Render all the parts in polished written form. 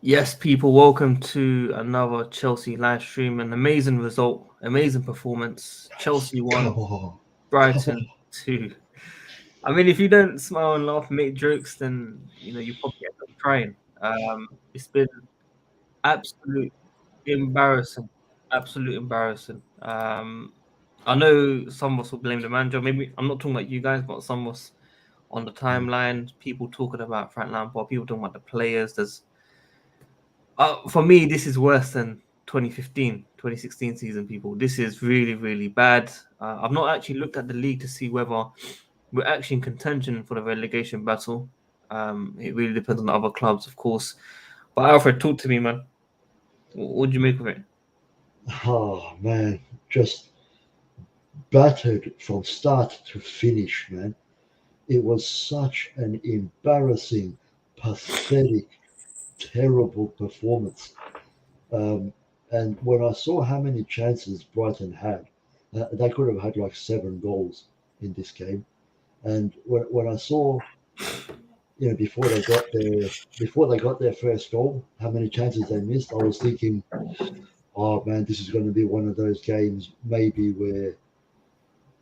Yes, people, welcome to another Chelsea live stream. An amazing result, amazing performance. Chelsea Come 1, on. Come Brighton on. 2. I mean, if you don't smile and laugh, make jokes, then you probably end up crying. It's been absolute embarrassing, absolute embarrassing. I know some of us will blame the manager. Maybe I'm not talking about you guys, but some of us on the timeline, people talking about Frank Lampard, people talking about the players. For me, this is worse than 2015, 2016 season, people. This is really, really bad. I've not actually looked at the league to see whether we're actually in contention for the relegation battle. It really depends on the other clubs, of course. But Alfred, talk to me, man. What do you make of it? Oh, man. Just battered from start to finish, man. It was such an embarrassing, pathetic, terrible performance. Um, and when I saw how many chances Brighton had, they could have had like 7 goals in this game. And when I saw, before they got their first goal, how many chances they missed, I was thinking, oh man, this is going to be one of those games maybe where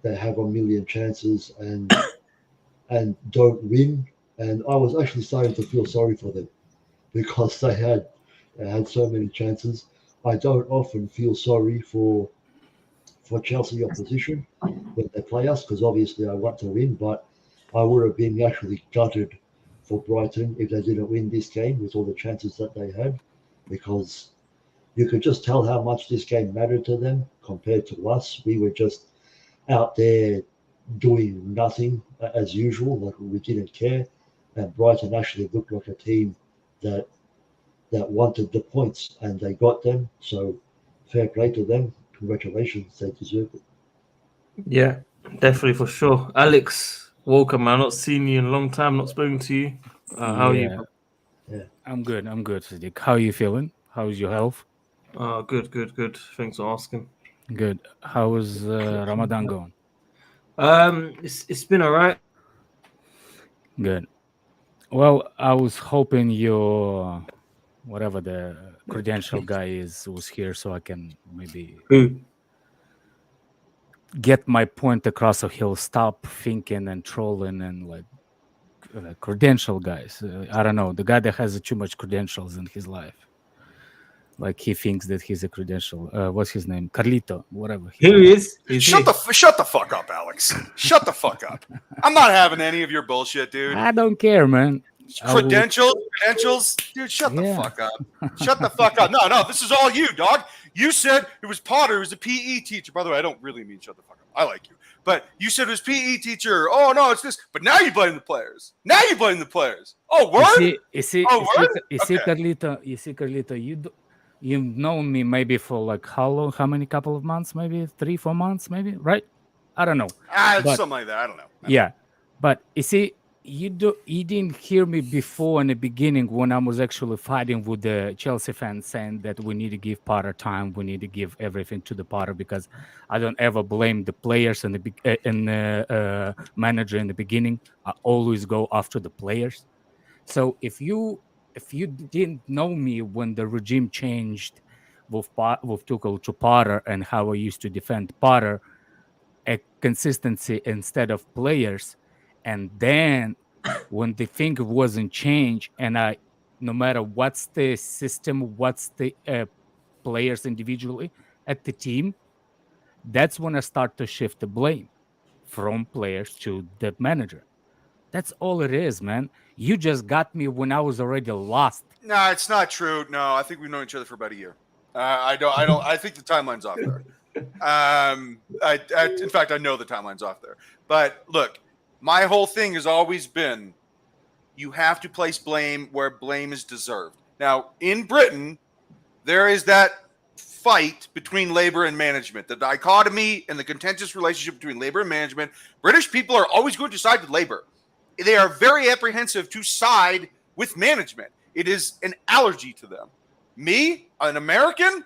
they have a million chances and don't win. And I was actually starting to feel sorry for them because they had so many chances. I don't often feel sorry for Chelsea opposition when they play us because obviously I want to win, but I would have been actually gutted for Brighton if they didn't win this game with all the chances that they had because you could just tell how much this game mattered to them compared to us. We were just out there doing nothing as usual, like we didn't care. And Brighton actually looked like a team that wanted the points, and they got them. So fair play to them. Congratulations, they deserve it. Yeah, definitely for sure. Alex, welcome, man. Not seen you in a long time, not spoken to you. How are you, Yeah, bro? Yeah. I'm good. I'm good, Sadiq. How are you feeling? How's your health? Good, good, good. Thanks for asking. Good. How is Ramadan going? It's been alright. Good. Well, I was hoping your whatever the credential guy is was here so I can maybe Who? get my point across so he'll stop thinking and trolling and like credential guys. I don't know. The guy that has too much credentials in his life. Like he thinks that he's a credential. What's his name? Carlito, whatever his Who name. is? He's Shut here. the fuck up, Alex. Shut the fuck up. I'm not having any of your bullshit, dude. I don't care, man. I will. Credentials, dude. Shut the Yeah. fuck up. Shut the fuck up. No, this is all you, dog. You said it was Potter, who was a PE teacher. By the way, I don't really mean shut the fuck up. I like you, but you said it was PE teacher. Oh no, it's this. But now you blame the players. Oh, word. Oh, word. You see, Carlito, you've known me maybe for like how long? How many couple of months? Maybe 3-4 months, maybe, right? I don't know. But Something like that. I don't know. yeah, but you see, you didn't hear me before in the beginning when I was actually fighting with the Chelsea fans saying that we need to give Potter time, we need to give everything to the Potter because I don't ever blame the players and the manager in the beginning. I always go after the players. So if you didn't know me when the regime changed with Tuchel to Potter and how I used to defend Potter, a consistency instead of players, and then when the thing wasn't changed, and I, no matter what's the system, what's the players individually at the team, that's when I start to shift the blame from players to the manager. That's all it is, man. You just got me when I was already lost. No, it's not true. No, I think we've known each other for about a year. I don't. I don't. I think the timeline's off there. In fact, I know the timeline's off there. But look, my whole thing has always been, you have to place blame where blame is deserved. Now, in Britain, there is that fight between labor and management, the dichotomy and the contentious relationship between labor and management. British people are always going to side with labor. They are very apprehensive to side with management. It is an allergy to them. Me, an American,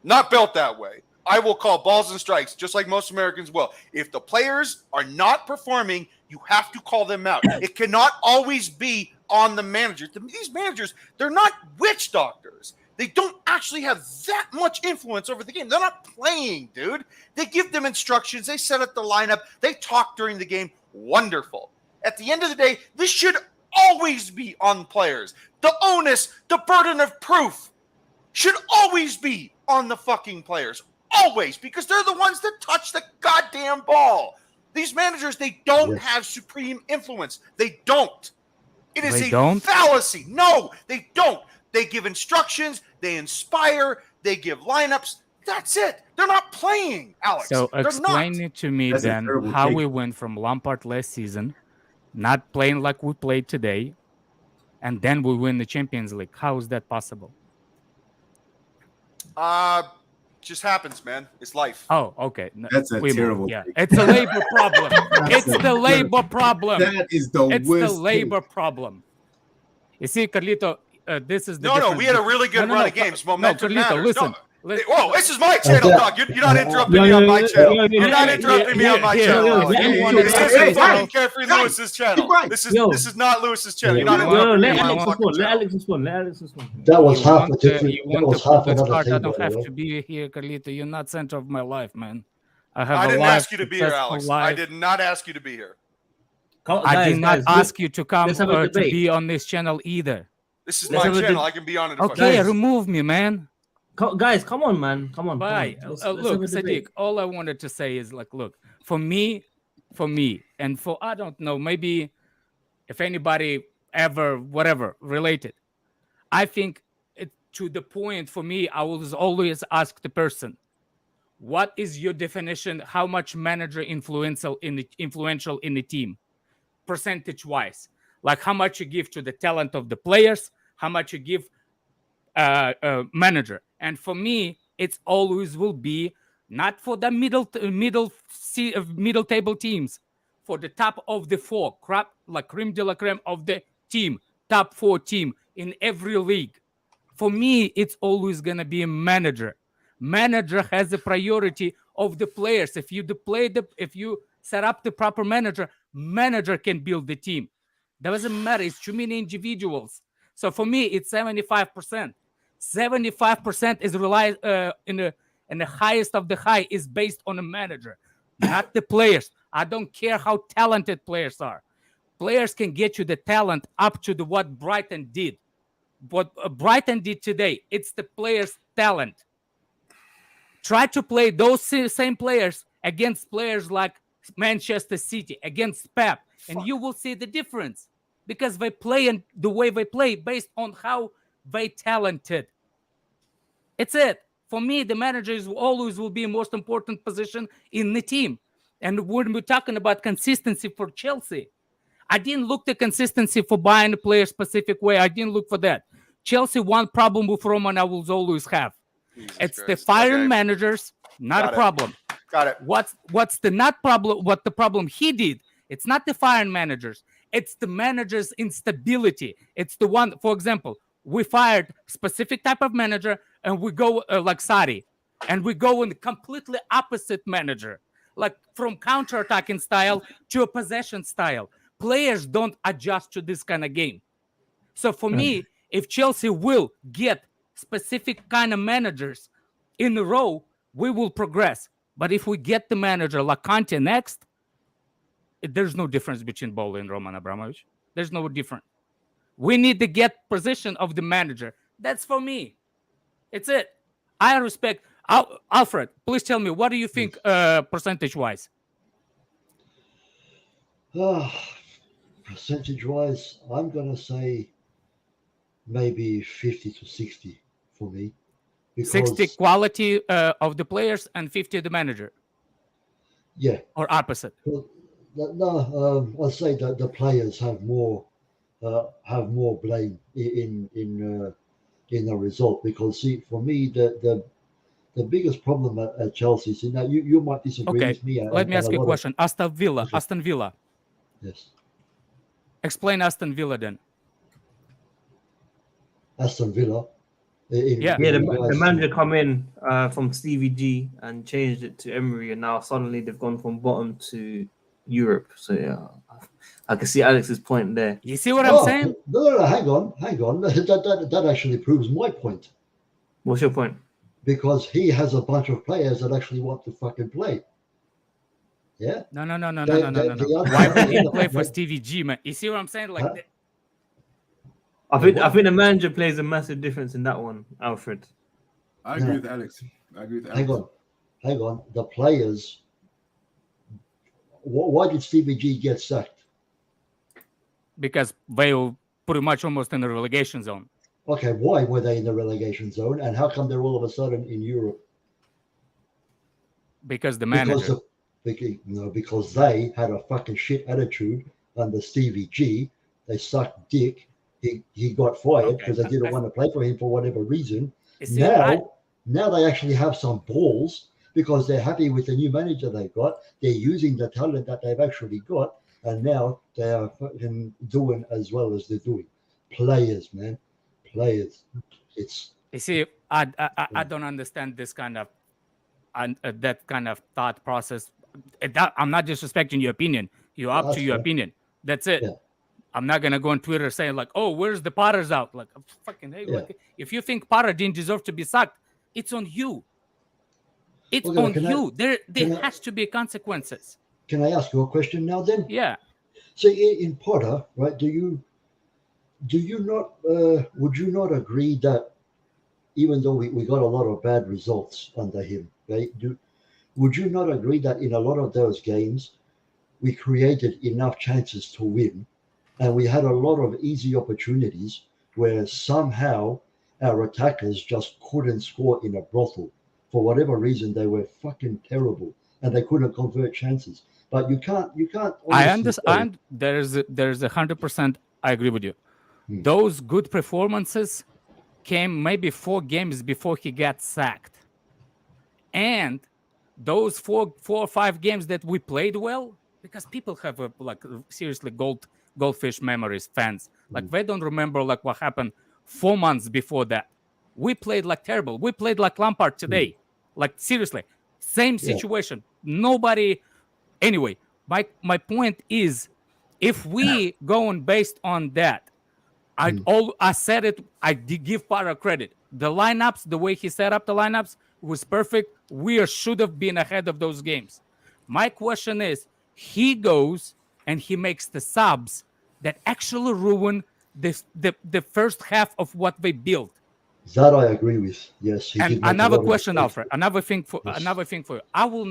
not built that way. I will call balls and strikes, just like most Americans will. If the players are not performing, you have to call them out. It cannot always be on the manager. These managers, they're not witch doctors. They don't actually have that much influence over the game. They're not playing, dude. They give them instructions. They set up the lineup. They talk during the game. Wonderful. At the end of the day, this should always be on players. The onus, the burden of proof should always be on the fucking players. Always. Because they're the ones that touch the goddamn ball. These managers, they don't have supreme influence. They don't. It is fallacy. No, they don't. They give instructions. They inspire. They give lineups. That's it. They're not playing, Alex. So explain it to me then how we went from Lampard last season, not playing like we played today, and then we win the Champions League. How is that possible? Just happens, man. It's life. Oh, okay. That's a terrible thing. It's a labor problem. It's the labor problem. That is the worst. It's the labor problem. You see, Carlito, this is the No, we had a really good run of games. Momentum Carlito, listen. Whoa, this is my channel, dog. You're not interrupting me on my channel. You're not interrupting me on my channel. This isn't fucking Carefree Lewis's channel. This is not Lewis's channel. You're not interrupting me on my fucking channel. Let Alex respond. That was half a different. That was half another I thing. don't have to be here, Carlito. You're not center of my life, man. I didn't ask you to be here, Alex. I did not ask you to be here. I did not ask you to come to be on this channel either. This is my channel. I can be on it. Okay, remove me, man. Guys, come on, man. Come on. Bye. Look, Sadiq, all I wanted to say is like, look, for me, and for, I don't know, maybe if anybody ever, whatever, related, I think to the point for me, I will always ask the person, what is your definition? How much manager influential in the team, percentage-wise? Like how much you give to the talent of the players, how much you give manager. And for me, it's always will be not for the middle table teams, for the top of the four, creme de la creme of the team, top 4 team in every league. For me, it's always gonna be a manager. Manager has the priority of the players. If you set up the proper manager can build the team. Doesn't matter. It's too many individuals. So for me, it's 75%. 75% is relied in the highest of the high is based on a manager, not the players. I don't care how talented players are. Players can get you the talent up to what Brighton did. What Brighton did today, it's the players' talent. Try to play those same players against players like Manchester City, against Pep, and you will see the difference. Because they play and the way they play based on how they talented. It's it. For me, the manager always will be the most important position in the team. And when we're talking about consistency for Chelsea, I didn't look the consistency for buying a player specific way. I didn't look for that. Chelsea, one problem with Roman I will always have. It's the firing managers, not a problem. Got it. What's the not problem? What the problem he did? It's not the firing managers. It's the manager's instability. It's the one, for example, we fired specific type of manager and we go like Sari, and we go in the completely opposite manager, like from counter-attacking style to a possession style. Players don't adjust to this kind of game. So for me, if Chelsea will get specific kind of managers in a row, we will progress. But if we get the manager like Conte next, there's no difference between Bolo and Roman Abramovich. There's no difference. We need to get position of the manager. That's for me. It's it. I respect. Alfred, please tell me, what do you think percentage-wise? Percentage-wise, I'm going to say maybe 50 to 60 for me. 60 quality of the players and 50 the manager. Yeah. Or opposite. No, I'll say that the players have more blame in the result, because see, for me the biggest problem at Chelsea is, now you might disagree with me. Let me ask you a question. Aston Villa. Yes. Explain Aston Villa then. Aston Villa. The manager come in from Stevie G and changed it to Emery, and now suddenly they've gone from bottom to Europe. So yeah, I can see Alex's point there. You see what I'm saying? No, hang on. That actually proves my point. What's your point? Because he has a bunch of players that actually want to fucking play. Yeah? No. The other- Why would he play for Stevie G, man? You see what I'm saying? Like, Huh? I think the manager plays a massive difference in that one, Alfred. I agree with Alex. Hang on. The players. Why did Stevie G get sacked? because they were pretty much almost in the relegation zone. Okay, why were they in the relegation zone, and how come they're all of a sudden in Europe? Because the manager. Because they had a fucking shit attitude under Stevie G. They sucked dick. He got fired because they didn't want to play for him for whatever reason. Now they actually have some balls because they're happy with the new manager they got. They're using the talent that they've actually got, and now they are fucking doing as well as they're doing. Players, man, players. It's. You see, I don't understand this kind of that kind of thought process. I'm not disrespecting your opinion. You're up to your opinion. That's it. Yeah. I'm not gonna go on Twitter saying like, "Oh, where's the Potters out?" Like, fucking hey, look, if you think Potter didn't deserve to be sacked, it's on you. It's on you. There has to be consequences. Can I ask you a question now? Then, yeah. So in Potter, right? Do you not? Would you not agree that even though we got a lot of bad results under him, right? Would you not agree that in a lot of those games we created enough chances to win? And we had a lot of easy opportunities where somehow our attackers just couldn't score in a brothel. For whatever reason, they were fucking terrible and they couldn't convert chances. But you can't. I understand. There's 100%. I agree with you. Those good performances came maybe 4 games before he got sacked, and those 4 or 5 games that we played well, because people have seriously goldfish memories, fans. Like they don't remember like what happened 4 months before that. We played like terrible. We played like Lampard today. Like seriously, same situation. Nobody. Anyway, my point is, if we go on based on that, I said it. I did give Potter credit. The lineups, the way he set up the lineups was perfect. We should have been ahead of those games. My question is, he goes and he makes the subs that actually ruin the first half of what they built. That I agree with. Yes. And another question, Alfred. Another thing for you. I will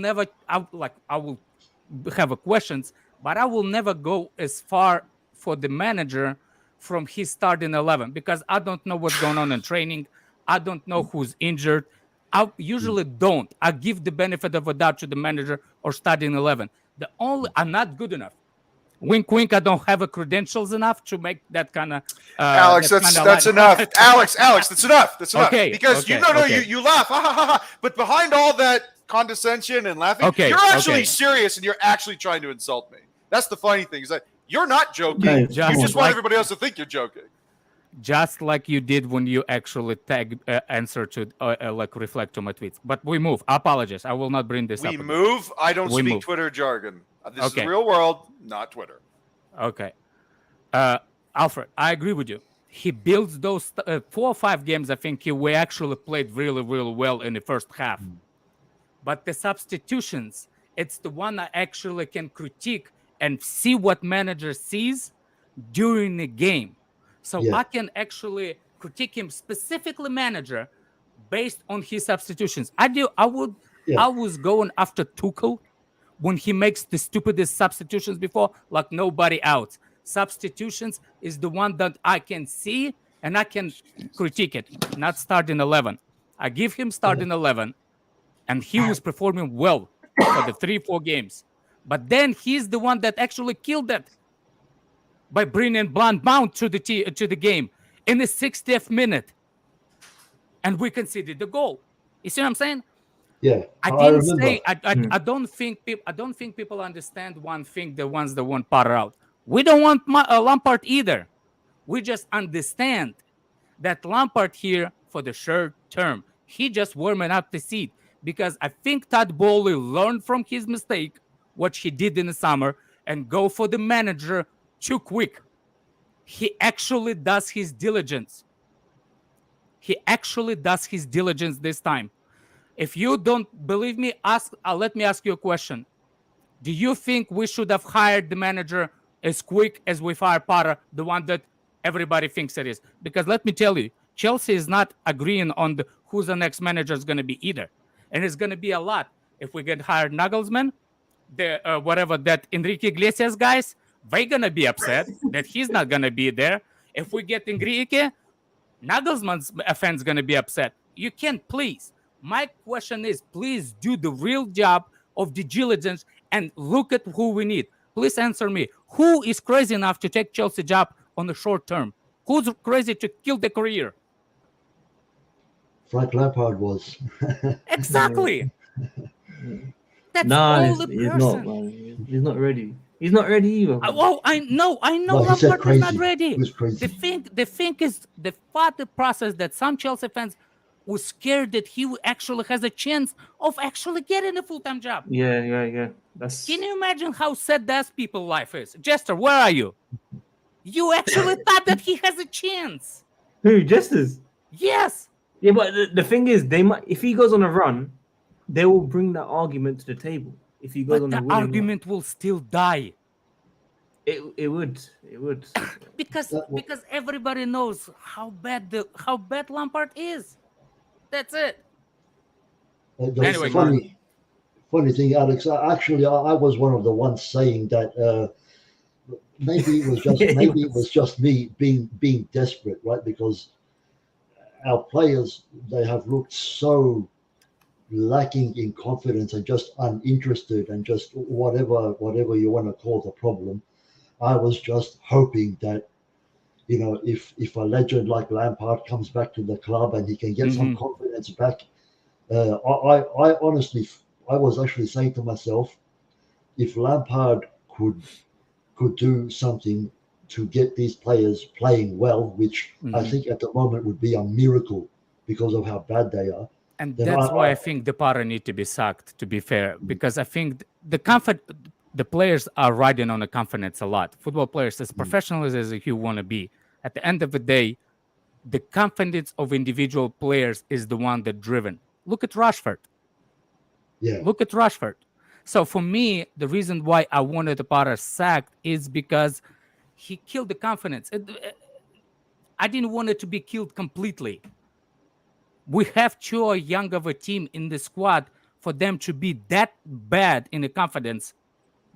have a questions, but I will never go as far for the manager from his starting 11 because I don't know what's going on in training. I don't know who's injured. I usually don't. I give the benefit of a doubt to the manager or starting 11. I'm not good enough. Wink, wink. I don't have the credentials enough to make that kind of. Alex, that's enough. Alex, that's enough. That's enough. Okay, because you laugh, ha, ha, ha, ha. But behind all that condescension and laughing, you're actually serious and you're actually trying to insult me. That's the funny thing is that you're not joking. You just want everybody else to think you're joking. Just like you did when you actually answer to reflect to my tweets. But we move. I apologize. I will not bring this up. We move. I don't speak Twitter jargon. This is the real world, not Twitter. Okay. Alfred, I agree with you. He builds those 4 or 5 games. I think we actually played really, really well in the first half. But the substitutions, it's the one I actually can critique and see what manager sees during the game. So I can actually critique him, specifically manager, based on his substitutions. I was going after Tuchel when he makes the stupidest substitutions before, like nobody out. Substitutions is the one that I can see and I can critique it, not starting 11. I give him starting 11, and he was performing well for the 3-4 games. But then he's the one that actually killed that by bringing Blunt Mount to the game in the 60th minute, and we conceded the goal. You see what I'm saying? Yeah, I didn't say. I don't think people understand one thing. The ones that want Potter out. We don't want Lampard either. We just understand that Lampard here for the short term. He just warming up the seat because I think Todd Bowley learned from his mistake what he did in the summer and go for the manager too quick. He actually does his diligence. He actually does his diligence this time. If you don't believe me, let me ask you a question. Do you think we should have hired the manager as quick as we fired Potter, the one that everybody thinks it is? Because let me tell you, Chelsea is not agreeing on who's the next manager is going to be either. And it's going to be a lot. If we get hired Nagelsmann, that Enrique Iglesias guys, they're going to be upset that he's not going to be there. If we get Enrique, Nagelsmann's fans going to be upset. You can't, please. My question is, please do the real job of due diligence and look at who we need. Please answer me. Who is crazy enough to take Chelsea job on the short term? Who's crazy to kill the career? Frank Lampard was. Exactly. That's Nah, all the he's person. not, man. He's not ready. He's not ready either. man. Well, I know No, he said Lampard is not crazy. ready. He was crazy. The thing is, the thought process that some Chelsea fans were scared that he actually has a chance of actually getting a full-time job. Yeah. That's Can you imagine how sad that people's life is? Jester, where are you? You actually thought that he has a chance. who Jesters. Yes. Yeah, but the thing is, they might if he goes on a run, they will bring that argument to the table. If he goes But on the a winning run. argument will still die. It would. Because everybody knows how bad Lampard is. That's it. The Anyway, funny thing, Alex. Actually, I was one of the ones saying that maybe it was just me being desperate, right? Because our players, they have looked so lacking in confidence and just uninterested and just whatever you want to call the problem. I was just hoping that, if a legend like Lampard comes back to the club and he can get some confidence back, I honestly, I was actually saying to myself, if Lampard could do something to get these players playing well, which I think at the moment would be a miracle because of how bad they are. And that's why I think the Potter need to be sacked, to be fair, because I think the players are riding on the confidence a lot. Football players, as professional as you want to be, at the end of the day, the confidence of individual players is the one that driven. Look at Rashford. Yeah. Look at Rashford. So for me, the reason why I wanted the Potter sacked is because he killed the confidence. I didn't want it to be killed completely. We have too young of a team in the squad for them to be that bad in the confidence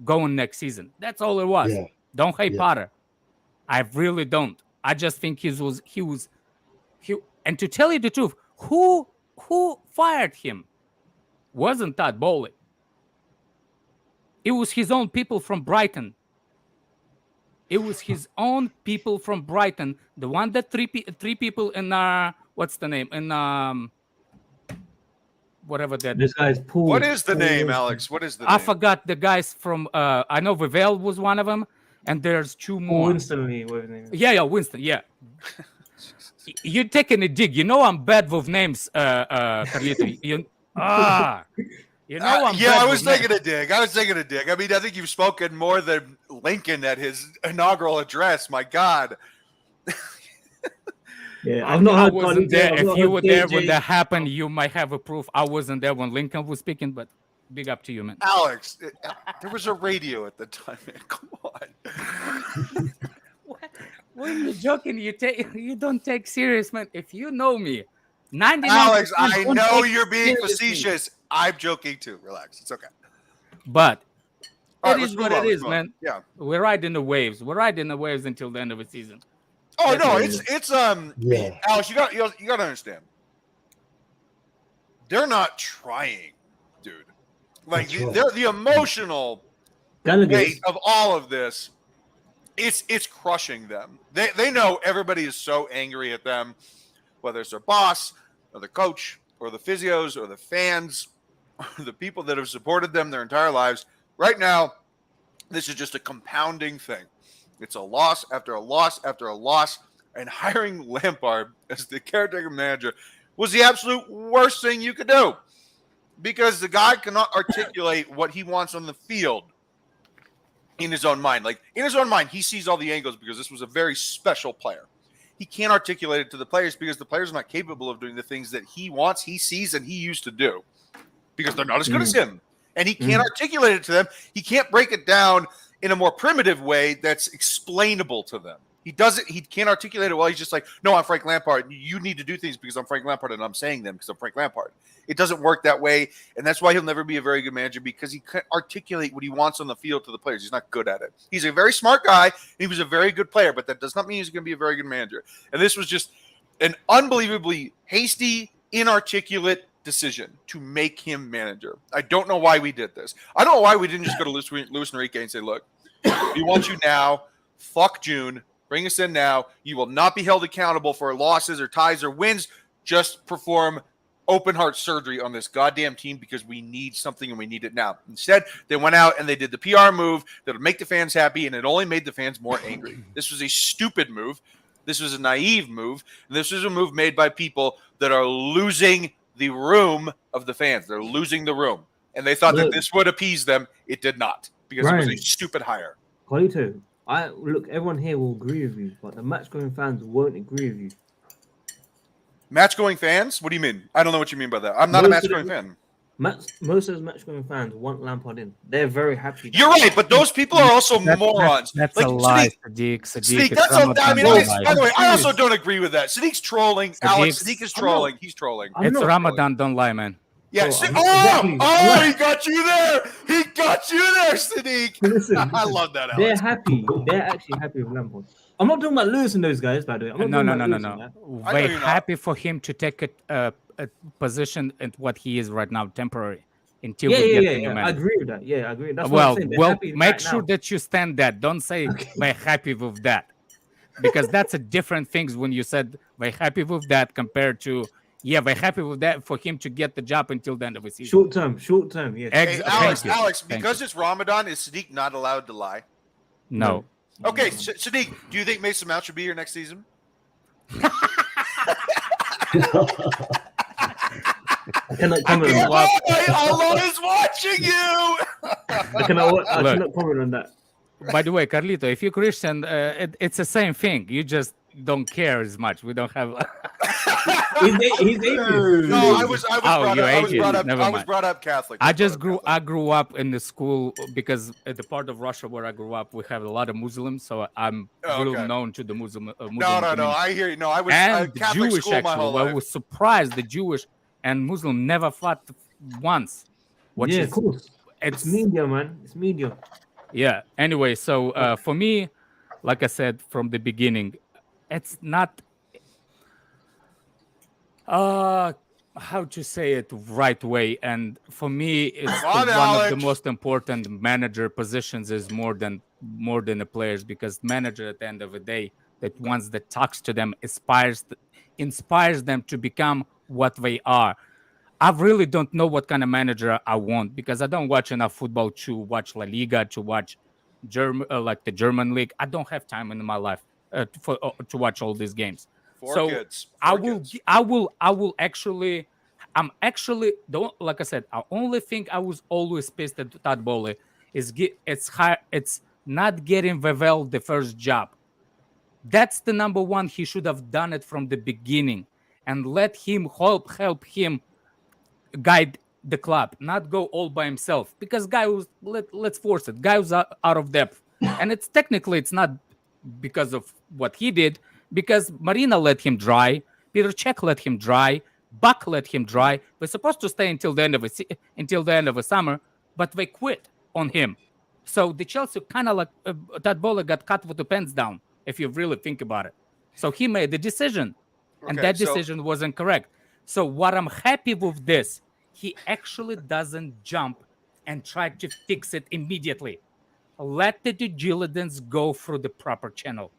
going next season. That's all it was. Yeah. Don't hate Potter. I really don't. I just think he was. And to tell you the truth, who fired him? Wasn't Todd Bowley. It was his own people from Brighton. It was his own people from Brighton. The one that three people in what's the name? In whatever that. This guy's Paul. What is the Paul name, Wilson. Alex? What is the I name? forgot the guys from. I know Vivel was one of them, and there's two Paul more. Winston Lee, whatever his name is. Yeah, Winston. Yeah. You're taking a dig. You know I'm bad with names, Carlito. You know I'm yeah, bad I was with taking a dig. I mean, I think you've spoken more than Lincoln at his inaugural address. My God. Yeah, I've not I heard. wasn't Carlito, there. I've If not you heard were there when KJ. that happened, you might have a proof. I wasn't there when Lincoln was speaking, but big up to you, man. Alex, there was a radio at the time, man. Come on. When you're joking, you don't take serious, man. If you know me, 99%. Alex, I don't know take you're being seriously. facetious. I'm joking too. Relax. It's okay. But All it right, is let's what move on, it let's is, move on. man. Yeah. We're riding the waves. We're riding the waves until the end of the season. Oh no, Definitely. it's Yeah. Alex, you got to understand. They're not trying, dude. Like That's right. they're the emotional Gallagher. weight of all of this. It's crushing them. They know everybody is so angry at them, whether it's their boss or the coach or the physios or the fans or the people that have supported them their entire lives. Right now, this is just a compounding thing. It's a loss after a loss after a loss, and hiring Lampard as the caretaker manager was the absolute worst thing you could do because the guy cannot articulate what he wants on the field. in his own mind. Like, in his own mind, he sees all the angles because this was a very special player. He can't articulate it to the players because the players are not capable of doing the things that he wants, he sees, and he used to do because they're not as good as him. And he can't articulate it to them. He can't break it down in a more primitive way that's explainable to them. He doesn't. He can't articulate it well. He's just like, no, I'm Frank Lampard. You need to do things because I'm Frank Lampard, and I'm saying them because I'm Frank Lampard. It doesn't work that way, and that's why he'll never be a very good manager because he can't articulate what he wants on the field to the players. He's not good at it. He's a very smart guy, and he was a very good player, but that does not mean he's going to be a very good manager. And this was just an unbelievably hasty, inarticulate decision to make him manager. I don't know why we did this. I don't know why we didn't just go to Luis Enrique and say, look, we want you now. Fuck June. Bring us in now. You will not be held accountable for losses or ties or wins. Just perform open heart surgery on this goddamn team because we need something and we need it now. Instead, they went out and they did the PR move that would make the fans happy, and it only made the fans more angry. This was a stupid move. This was a naive move. And this was a move made by people that are losing the room of the fans. They're losing the room. And they thought that this would appease them. It did not because it was a stupid hire. Carlito, look, everyone here will agree with you, but the match-going fans won't agree with you. Match-going fans? What do you mean? I don't know what you mean by that. I'm not a match-going fan. Most of those match-going fans want Lampard in. They're very happy. You're right, but those people are also morons. That's like, a lie, Sadiq. Sadiq, that's a, I mean, by the way, I also don't agree with that. Sadiq's trolling. Alex, Sadiq is trolling. He's trolling. It's Ramadan. Don't lie, man. Yeah. He got you there. He got you there, Sadiq. Listen, I love that, Alex. They're happy. They're actually happy with Lampard. I'm not talking about Lewis and those guys, by the way. No. We're happy for him to take a position at what he is right now, temporary, until we get the new manager. I agree with that. Yeah, I agree. That's well, happy make sure that you stand that. Don't say we're happy with that, because that's a different things when you said we're happy with that compared to we're happy with that for him to get the job until the end of the season. Short term, yes. Hey, Alex, because it's Ramadan, is Sadiq not allowed to lie? No. Okay, Sadiq, do you think Mason Mount should be here next season? I cannot comment on that. Allah is watching you. I cannot comment on that. By the way, Carlito, if you're Christian, it's the same thing. You just don't care as much. We don't have. He's atheist. No, I was brought up Catholic. I grew up in the school because at the part of Russia where I grew up, we have a lot of Muslims, so I'm really known to the Muslim. No, I hear you. No, I was Catholic Jewish school my whole life. I was surprised the Jewish and Muslim never fought once. Of course. It's media, man. It's media. Yeah. Anyway, so for me, like I said from the beginning, it's not how to say it right way. And for me, it's one of the most important manager positions is more than the players, because manager at the end of the day, that ones that talks to them inspires them to become what they are. I really don't know what kind of manager I want, because I don't watch enough football to watch La Liga, to watch like the German league. I don't have time in my life to watch all these games. I'm actually don't, like I said, I only think I was always pissed at Todd Bowley is it's not getting Vevel the first job. That's the number one. He should have done it from the beginning and let him help him guide the club, not go all by himself, because guy was let's force it, guy was out of depth. And it's not because of what he did, because Marina let him dry, Peter Cech let him dry, Buck let him dry. We're supposed to stay until the end of the summer, but they quit on him. So the Chelsea kind of like that bowler got cut with the pants down, if you really think about it. So he made the decision, and that decision wasn't correct. So what I'm happy with this, he actually doesn't jump and try to fix it immediately. Let the due diligence go through the proper channel.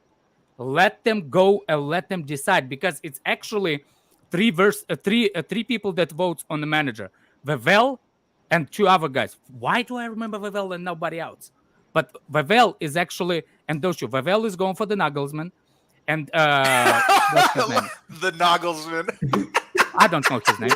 Let them go and let them decide, because it's actually three people that votes on the manager, Vevel and two other guys. Why do I remember Vevel and nobody else? But Vevel is actually, and those two, Vevel is going for the Nagelsmann, and what's his name? The Nagelsmann. I don't know his name.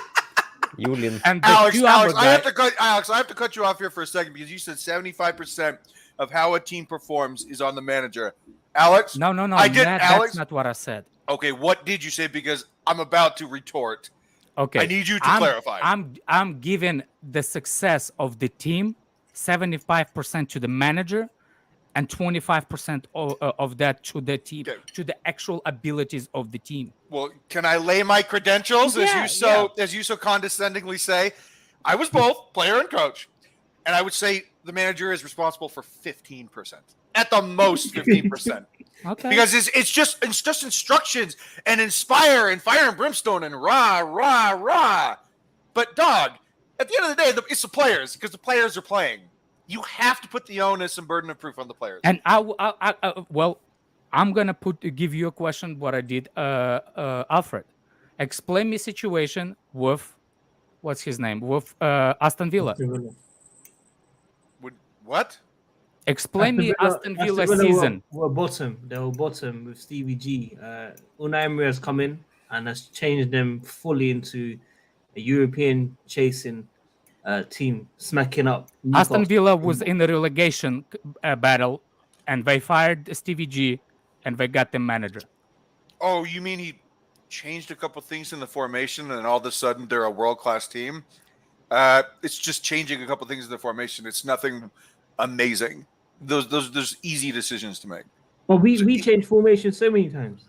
Julian. And Alex, I have to cut you off here for a second, because you said 75% of how a team performs is on the manager. Alex? No. Alex? That's not what I said. Okay, what did you say? Because I'm about to retort. Okay. I need you to clarify. I'm giving the success of the team 75% to the manager and 25% of that to the team, to the actual abilities of the team. Well, can I lay my credentials as you so condescendingly say? I was both player and coach, and I would say the manager is responsible for 15%, at the most 15%. Okay. Because it's just instructions and inspire and fire and brimstone and rah. But dog, at the end of the day, it's the players, because the players are playing. You have to put the onus and burden of proof on the players. And I'm gonna give you a question. What I did, Alfred, explain me situation with what's his name with Aston Villa. What? Explain me Aston Villa season. They were bottom with Stevie G. Unai Emery has come in and has changed them fully into a European chasing team, smacking up Newcastle. Aston Villa was in the relegation battle, and they fired Stevie G, and they got the manager. Oh, you mean he changed a couple things in the formation, and all of a sudden they're a world-class team? It's just changing a couple things in the formation. It's nothing amazing. There's easy decisions to make. Well, we changed formation so many times.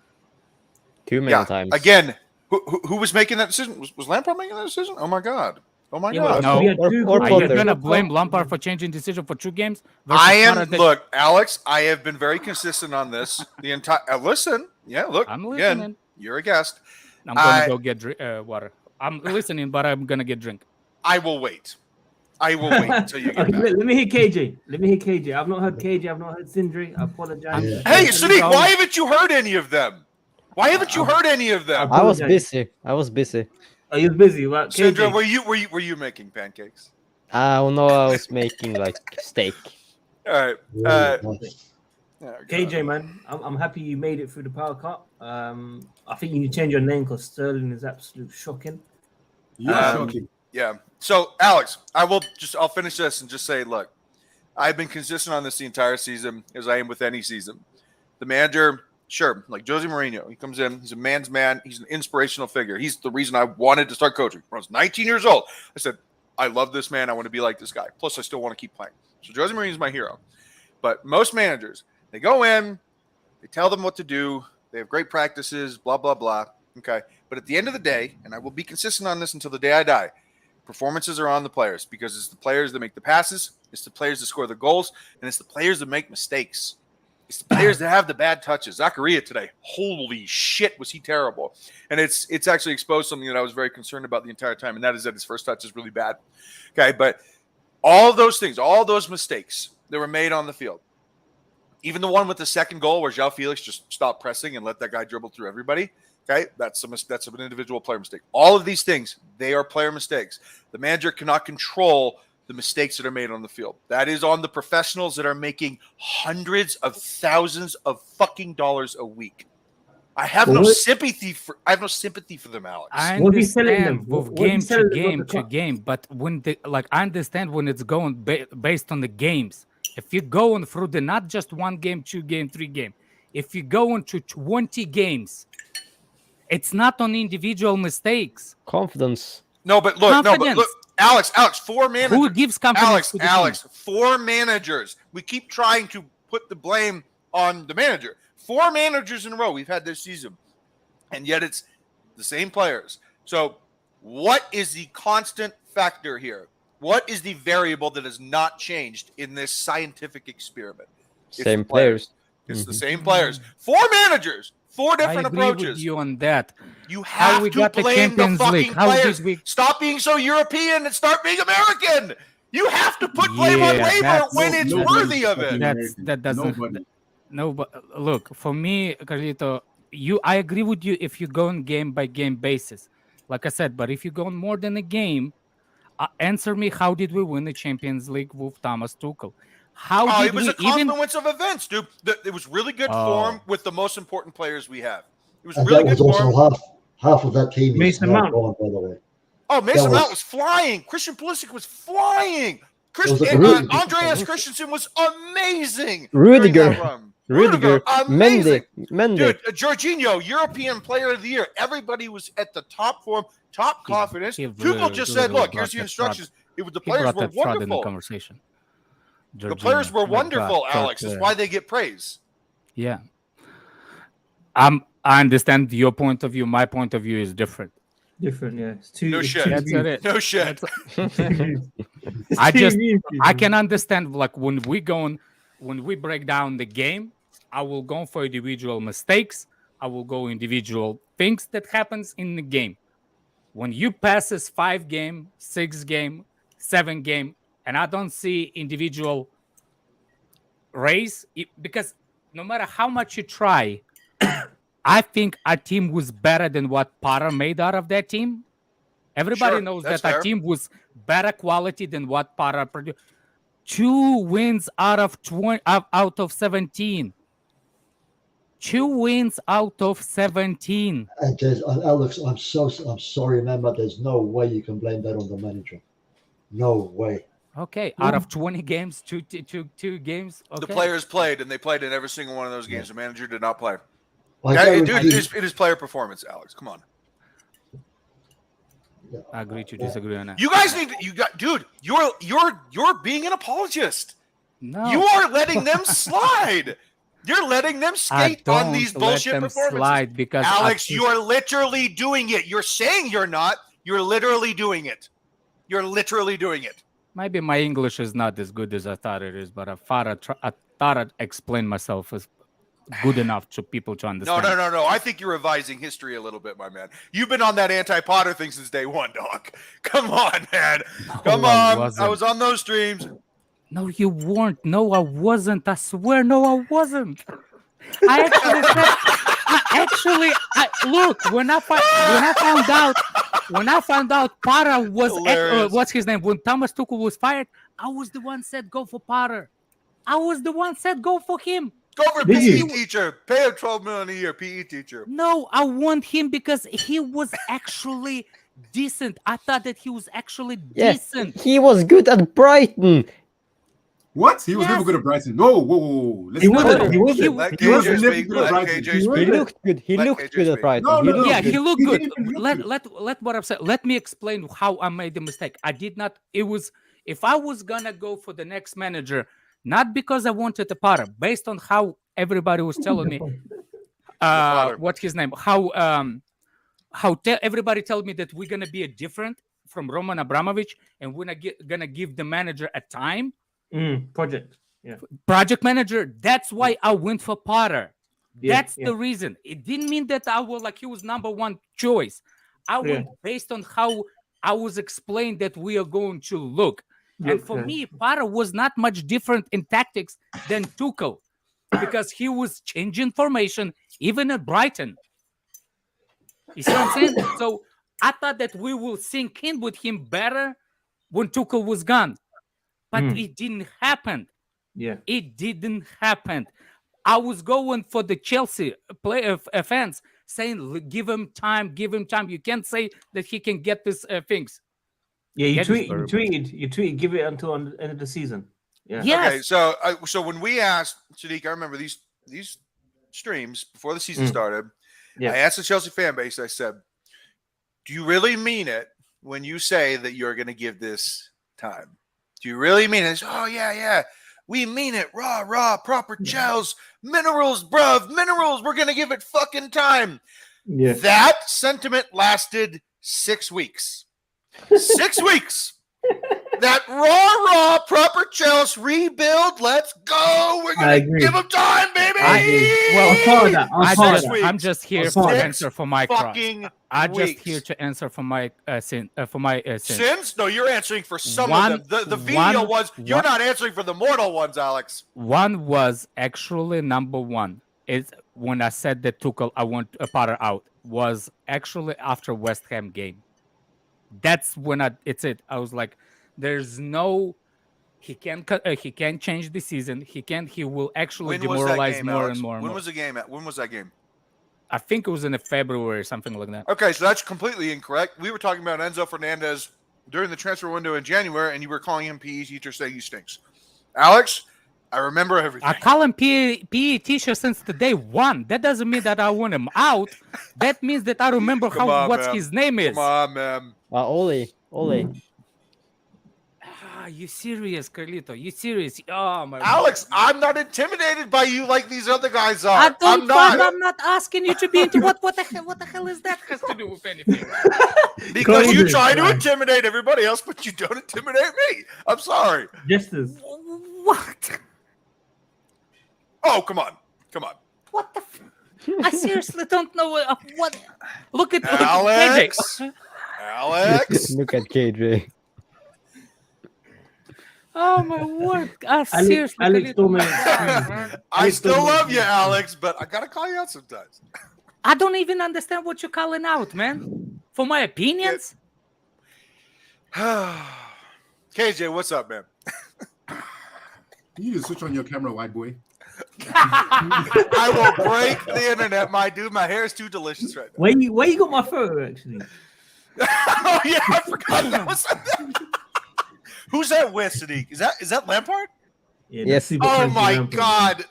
Too many times. Again, who was making that decision? Was Lampard making that decision? Oh my god. No. Or You're gonna blame Lampard for changing decision for 2 games? Look, Alex, I have been very consistent on this. The entire listen. Yeah, look. I'm listening. Again, you're a guest. I'm gonna go get water. I'm listening, but I'm gonna get drink. I will wait until you get back. Let me hear KJ. I've not heard KJ. I've not heard Sindri. I apologize. Yeah. Hey, Sadiq, why haven't you heard any of them? I was busy. Are you busy? Right? Sandra, KJ. were you making pancakes? No, I was making like steak. All right. Nice. KJ, man, I'm happy you made it through the power cut. I think you need to change your name because Sterling is absolute shocking. You're shocking. Yeah. So, Alex, I'll finish this and just say, look, I've been consistent on this the entire season, as I am with any season. The manager, sure, like Jose Mourinho, he comes in, he's a man's man, he's an inspirational figure. He's the reason I wanted to start coaching. When I was 19 years old, I said, I love this man, I want to be like this guy. Plus, I still want to keep playing. So Jose Mourinho is my hero. But most managers, they go in, they tell them what to do, they have great practices, blah, blah, blah. Okay. But at the end of the day, and I will be consistent on this until the day I die, performances are on the players, because it's the players that make the passes, it's the players that score the goals, and it's the players that make mistakes. It's the players that have the bad touches. Zakaria today, holy shit, was he terrible. And it's actually exposed something that I was very concerned about the entire time, and that is that his first touch is really bad. Okay, but all those things, all those mistakes that were made on the field, even the one with the second goal where João Felix just stopped pressing and let that guy dribble through everybody, okay, that's an individual player mistake. All of these things, they are player mistakes. The manager cannot control the mistakes that are made on the field. That is on the professionals that are making hundreds of thousands of fucking dollars a week. I have no sympathy for them, Alex. I understand with game to game, but when I understand when it's going based on the games. If you're going through not just 1 game, 2 game, 3 game, if you go into 20 games, it's not on individual mistakes. Confidence. No, but look, Alex, 4 managers. Who gives confidence to the Alex, team? 4 managers. We keep trying to put the blame on the manager. 4 managers in a row we've had this season, and yet it's the same players. So what is the constant factor here? What is the variable that has not changed in this scientific experiment? Same players. It's the same players. 4 managers. 4 different I agree approaches. with you on that. You have to blame the fucking players. Stop being so European and start being American. You have to put blame on labor when it's worthy of it. That doesn't. No, but look, for me, Carlito, I agree with you if you go on game by game basis, like I said. But if you go on more than a game, answer me: how did we win the Champions League with Thomas Tuchel? It was a confluence of events, dude. It was really good form with the most important players we have. It was really good form. Also half of that team is Mason Mount. gone, by the way. Oh, Mason Mount was flying. Christian Pulisic was flying. Andreas Christensen was amazing. Rudiger. during that run. Rudiger, amazing. Mendy. Dude, Jorginho, European Player of the Year. Everybody was at the top form, top confidence. Tuchel just said, "Look, here's the instructions." The players were wonderful. In the conversation. The players were wonderful, Alex. That's why they get praise. Yeah. I understand your point of view. My point of view is different. Different, yeah. It's too, No it's shit. too That's deep. it. No shit. I can understand, like, when we break down the game, I will go for individual mistakes. I will go individual things that happens in the game. When you passes 5 game, 6 game, 7 game, and I don't see individual race, because no matter how much you try, I think our team was better than what Potter made out of that team. Everybody knows that our team was better quality than what Potter produced. 2 wins out of 17. 2 wins out of 17. And Alex, I'm sorry, man, but there's no way you can blame that on the manager. No way. Okay, out of 20 games, two games. Okay. The players played, and they played in every single one of those games. The manager did not play. It is player performance, Alex. Come on. I agree to disagree on that. You guys need dude. You're being an apologist. No, You are letting them slide. You're letting them skate on these bullshit performances. Slide because Alex, you are literally doing it. You're saying you're not. You're literally doing it. You're literally doing it. Maybe my English is not as good as I thought it is, but I thought I'd explain myself as good enough to people to understand. No. I think you're revising history a little bit, my man. You've been on that anti-Potter thing since day one, dog. Come on, man. Come on. I was on those streams. No, you weren't. No, I wasn't. I swear, no, I wasn't. I actually said, look, when I found out Potter was what's his name? When Thomas Tuchel was fired, I was the one said go for Potter. I was the one said go for him. Go for PE teacher. Pay him $12 million a year, PE teacher. No, I want him because he was actually decent. I thought that he was actually decent. He was good at Brighton. What? He was never good at Brighton. No, whoa. He wasn't. He was Let never KJ good at Brighton. speak. He looked good. He looked good at Brighton. No, Yeah, he looked good. didn't look Let what I'm saying. Let me explain how I made the mistake. I did not. It was if I was gonna go for the next manager, not because I wanted a Potter, based on how everybody was telling me, what's his name? Everybody told me that we're gonna be a different from Roman Abramovich, and we're gonna give the manager a time. Project manager. That's why I went for Potter. That's the reason. It didn't mean that I was like he was number one choice. I went based on how I was explained that we are going to look. And for me, Potter was not much different in tactics than Tuchel because he was changing formation even at Brighton. You see what I'm saying? So I thought that we will sink in with him better when Tuchel was gone. But it didn't happen. Yeah. It didn't happen. I was going for the Chelsea fans saying, give him time. You can't say that he can get these things. Yeah, you tweeted, give it until the end of the season. Yeah. Yes. Okay, so when we asked Sadiq, I remember these streams before the season started. Yeah. I asked the Chelsea fan base. I said, "Do you really mean it when you say that you're going to give this time? Do you really mean it?" Oh yeah, we mean it. Raw, proper Chels, minerals, bruv, minerals. We're going to give it fucking time. Yeah. That sentiment lasted 6 weeks. 6 weeks. That raw, proper Chelsea rebuild. Let's go. We're going to give them time, baby. I'm just here to answer for my cross. I'm just here to answer for my sin. Sins? No, you're answering for some of them. The venial ones. You're not answering for the mortal ones, Alex. One was actually number one. Is when I said that Tuchel, I want Potter out. Was actually after West Ham game. That's when I was like, there's no, he can't change the season. He will actually demoralize more and more. When was the game? When was that game? I think it was in February or something like that. Okay, so that's completely incorrect. We were talking about Enzo Fernandez during the transfer window in January, and you were calling him PE teacher saying he stinks. Alex, I remember everything. I call him PE teacher since the day one. That doesn't mean that I want him out. That means that I remember what his name is. Come on, man. Ole. You serious, Carlito? You serious? Oh my Alex, God. I'm not intimidated by you like these other guys are. I'm not asking you to be into what the hell is that has to do with anything? Because you try to intimidate everybody else, but you don't intimidate me. I'm sorry. Jesters. What? Oh, come on. What the? I seriously don't know what. Look at Alex. KJ. Alex. Look at KJ. Oh my word! Seriously, Alex I still love you, Alex, but I gotta call you out sometimes. I don't even understand what you're calling out, man. For my opinions. KJ, what's up, man? You need to switch on your camera, white boy. I will break the internet, my dude. My hair is too delicious right now. Where you got my photo, actually? Oh yeah, I forgot that was. Who's that with, Sadiq? Is that Lampard? Yeah, Yes. Oh my God!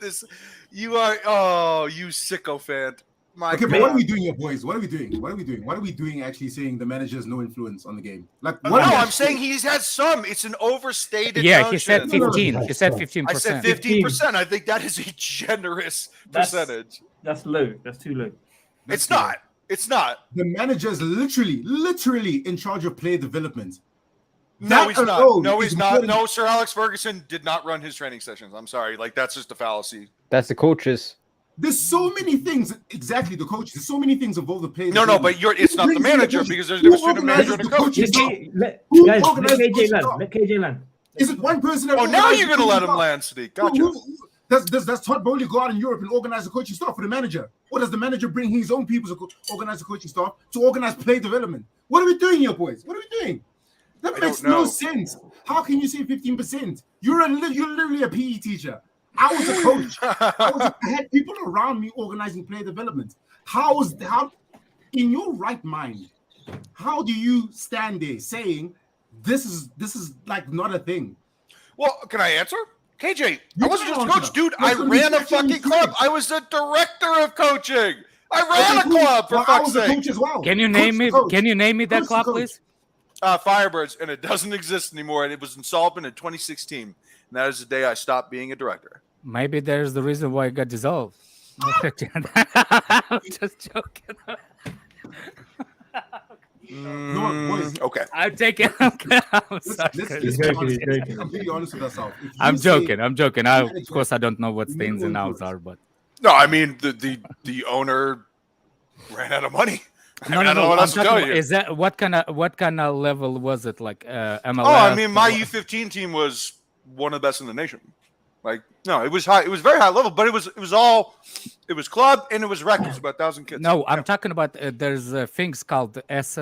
You sycophant. Okay, but what are we doing here, boys? What are we doing? What are we doing actually saying the manager has no influence on the game? Like, No, I'm saying he's had some. It's an overstated Yeah, he said notion. 15. He said 15%. I said 15%. I think that is a generous percentage. That's low. That's too low. It's not. It's not. The manager is literally in charge of player development. No, he's not. No, he's not. important. No, Sir Alex Ferguson did not run his training sessions. I'm sorry. Like, that's just a fallacy. That's the coaches. There's so many things. Exactly, the coaches. There's so many things involved with players. No, but it's not the manager because there's a difference between a manager and a coach. Let KJ land. Is it one person that Oh, now organizes you're going to the let him coaching land, Sadiq. Gotcha. Does Todd Bowley go out in Europe and organize the coaching staff for the manager? Or does the manager bring his own people to organize the coaching staff to organize play development? What are we doing here, boys? What are we doing? That makes no sense. How can you say 15%? You're literally a PE teacher. I was a coach. I had people around me organizing player development. How in your right mind, how do you stand there saying this is like not a thing? Well, can I answer? KJ, You I wasn't can just a answer. coach, dude. That's I gonna be ran a sexually fucking club. insulting. I was the director of coaching. I ran a club, for I fuck's was a sake. coach as well. Can you name me? Coach. Can you name me that Coach to club, coach. please? Firebirds, and it doesn't exist anymore. And it was insolvent in 2016. And that is the day I stopped being a director. Maybe there's the reason why it got dissolved. I'm just joking. Okay. I'm taking. I'm sorry. Let's be honest. I'm completely honest with ourselves. If you I'm say- joking. I'm joking. Of course, I don't know what the ins and outs are, but No, I mean the owner ran out of money. I don't know what I'm else to talking tell about- you. Is that what kind of level was it? Like MLS? Oh, I mean, my U15 team was one of the best in the nation. Like, no, it was high. It was very high level, but it was club and it was rec. It was about 1,000 kids. No, I'm talking about there's things called S.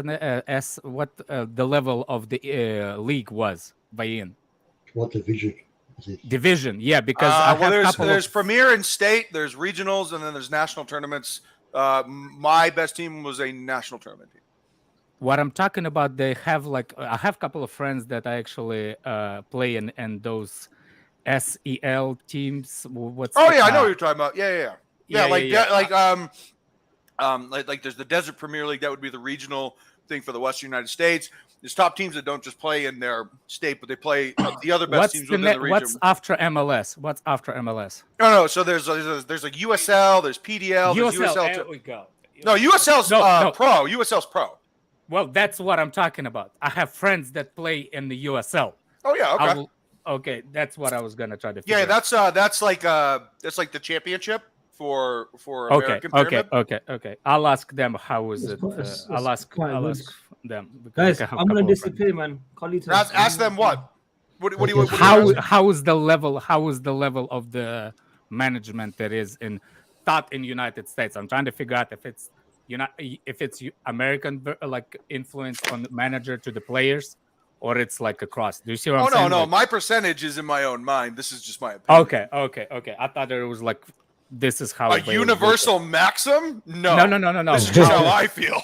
What the level of the league was by in What division is it? division? Yeah, because I have a couple there's of Premier and state, there's regionals, and then there's national tournaments. My best team was a national tournament team. what I'm talking about. They have like I have a couple of friends that I actually play in those SEL teams. What's Oh the- yeah, I know what you're talking about. Yeah. Yeah. Like there's the Desert Premier League. That would be the regional thing for the Western United States. There's top teams that don't just play in their state, but they play the other best teams within the region. What's after MLS? What's after MLS? No. So there's like USL, there's PDL, there's USL. There we go. No, USL's No. pro. USL's pro. Well, that's what I'm talking about. I have friends that play in the USL. Oh yeah, okay. Okay, that's what I was gonna try to figure Yeah, out. that's like the championship for American Pyramid. Okay. I'll ask them how is it. I'll ask them. Guys, I have a I'm gonna couple of disappear, man. Ask them what? What do you? friends. How is the level? How is the level of the management that is in United States? I'm trying to figure out if it's American like influence on the manager to the players, or it's like across. Do you see what I'm saying? No. Like, My percentage is in my own mind. This is just my opinion. Okay. I thought it was like this is how A players do it. universal maxim? No. No. This is just how I feel.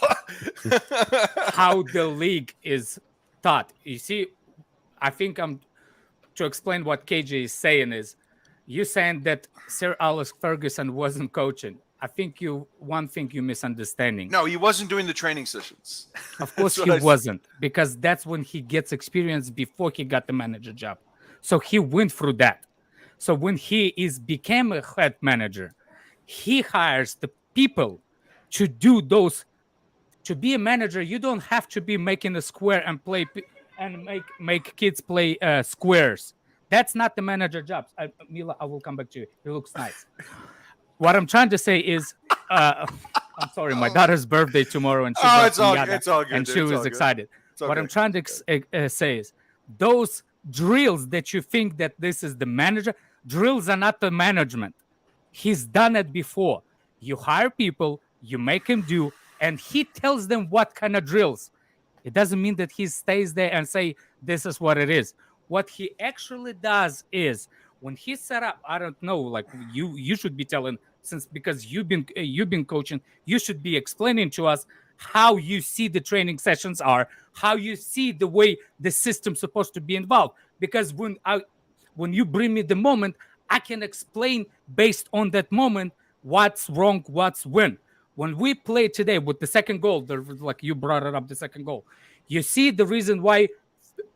How the league is thought. You see, I think to explain what KJ is saying is, you saying that Sir Alex Ferguson wasn't coaching. I think one thing you're misunderstanding. No, he wasn't doing the training sessions. Of course he wasn't, because that's when he gets experience before he got the manager job. So he went through that. So when he became a head manager, he hires the people to do those. To be a manager, you don't have to be making a square and play and make kids play squares. That's not the manager job. Mila, I will come back to you. It looks nice. What I'm trying to say is, I'm sorry, my daughter's birthday tomorrow, and it's all good, and she was excited. What I'm trying to say is, those drills that you think that this is the manager, drills are not the management. He's done it before. You hire people, you make him do, and he tells them what kind of drills. It doesn't mean that he stays there and say, this is what it is. What he actually does is, when he set up, I don't know, like you should be telling, because you've been coaching, you should be explaining to us how you see the training sessions are, how you see the way the system's supposed to be involved. Because when you bring me the moment, I can explain based on that moment what's wrong, what's when. When we played today with the second goal, like you brought it up, the second goal, you see the reason why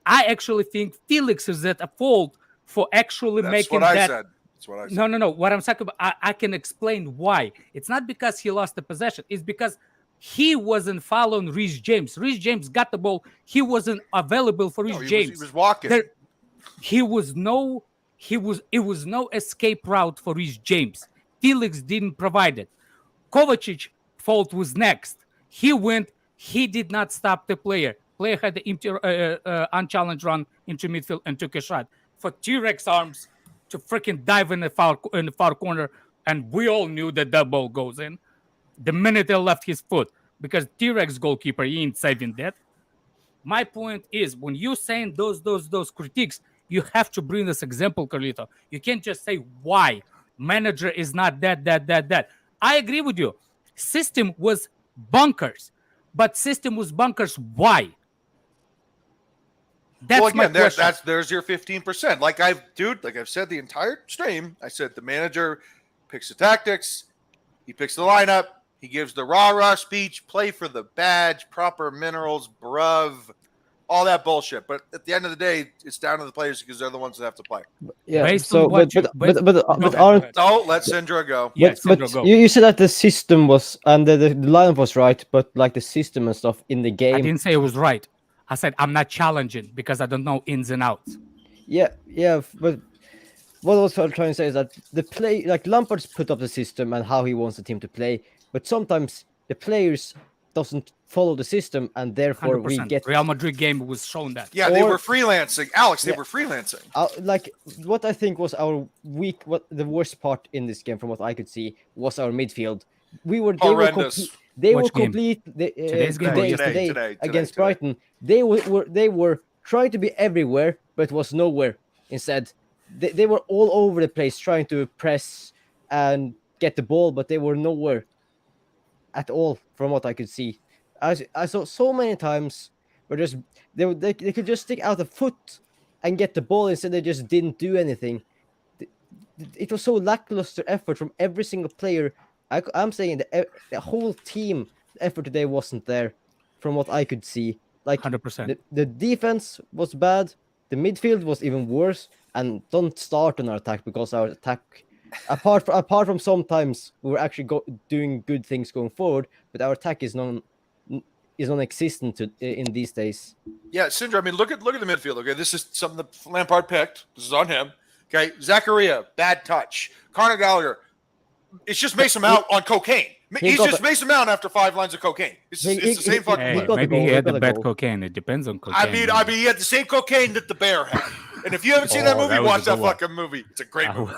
I actually think Felix is at a fault for actually making that. That's what I said. No. What I'm talking about, I can explain why. It's not because he lost the possession. It's because he wasn't following Reece James. Reece James got the ball. He wasn't available for Reece James. He was walking. It was no escape route for Reece James. Felix didn't provide it. Kovacic's fault was next. He went. He did not stop the player. Player had the unchallenged run into midfield and took a shot. For T-Rex arms to freaking dive in the far corner, and we all knew that ball goes in the minute they left his foot, because T-Rex goalkeeper, he ain't saving that. My point is, when you're saying those critiques, you have to bring this example, Carlito. You can't just say why manager is not that. I agree with you. System was bunkers, but system was bunkers. Why? Well, again, there's your 15%. Like I've said the entire stream, I said the manager picks the tactics, he picks the lineup, he gives the rah-rah speech, play for the badge, proper minerals, bruv, all that bullshit. But at the end of the day, it's down to the players because they're the ones that have to play. Yeah. Based So, on what but aren't? Oh, let Sindra go. Yes, But Sindra, go. you said that the system was and the lineup was right, but like the system and stuff in the I game. didn't say it was right. I said I'm not challenging because I don't know ins and outs. Yeah, but what I was trying to say is that the play, like Lampard's put up the system and how he wants the team to play, but sometimes the players doesn't follow the system, and therefore 100%. we get Real Madrid game was shown that. Yeah, they were freelancing. Alex, they were freelancing. like what I think was our what the worst part in this game, from what I could see, was our midfield. Horrendous. They were Which game? complete. Today's game? Today against Brighton. They were trying to be everywhere, but was nowhere. Instead, they were all over the place trying to press and get the ball, but they were nowhere at all, from what I could see. I saw so many times where just they could just stick out a foot and get the ball. Instead, they just didn't do anything. It was so lackluster effort from every single player. I'm saying the whole team effort today wasn't there, from what I could see. Like 100%. The defense was bad. The midfield was even worse. And don't start on our attack, because our attack, apart from sometimes we were actually doing good things going forward, but our attack is non-existent in these days. Yeah, Sindra, I mean, look at the midfield. Okay, this is something that Lampard picked. This is on him. Okay, Zakaria, bad touch. Conor Gallagher, it's just Mason Mount on cocaine. He's just Mason Mount after 5 lines of cocaine. It's the same fucking Hey, player. maybe he had the bad cocaine. It depends on cocaine. I mean, he had the same cocaine that the Bear had. And if you haven't seen that movie, that was watch a that good one. fucking movie. It's a great movie.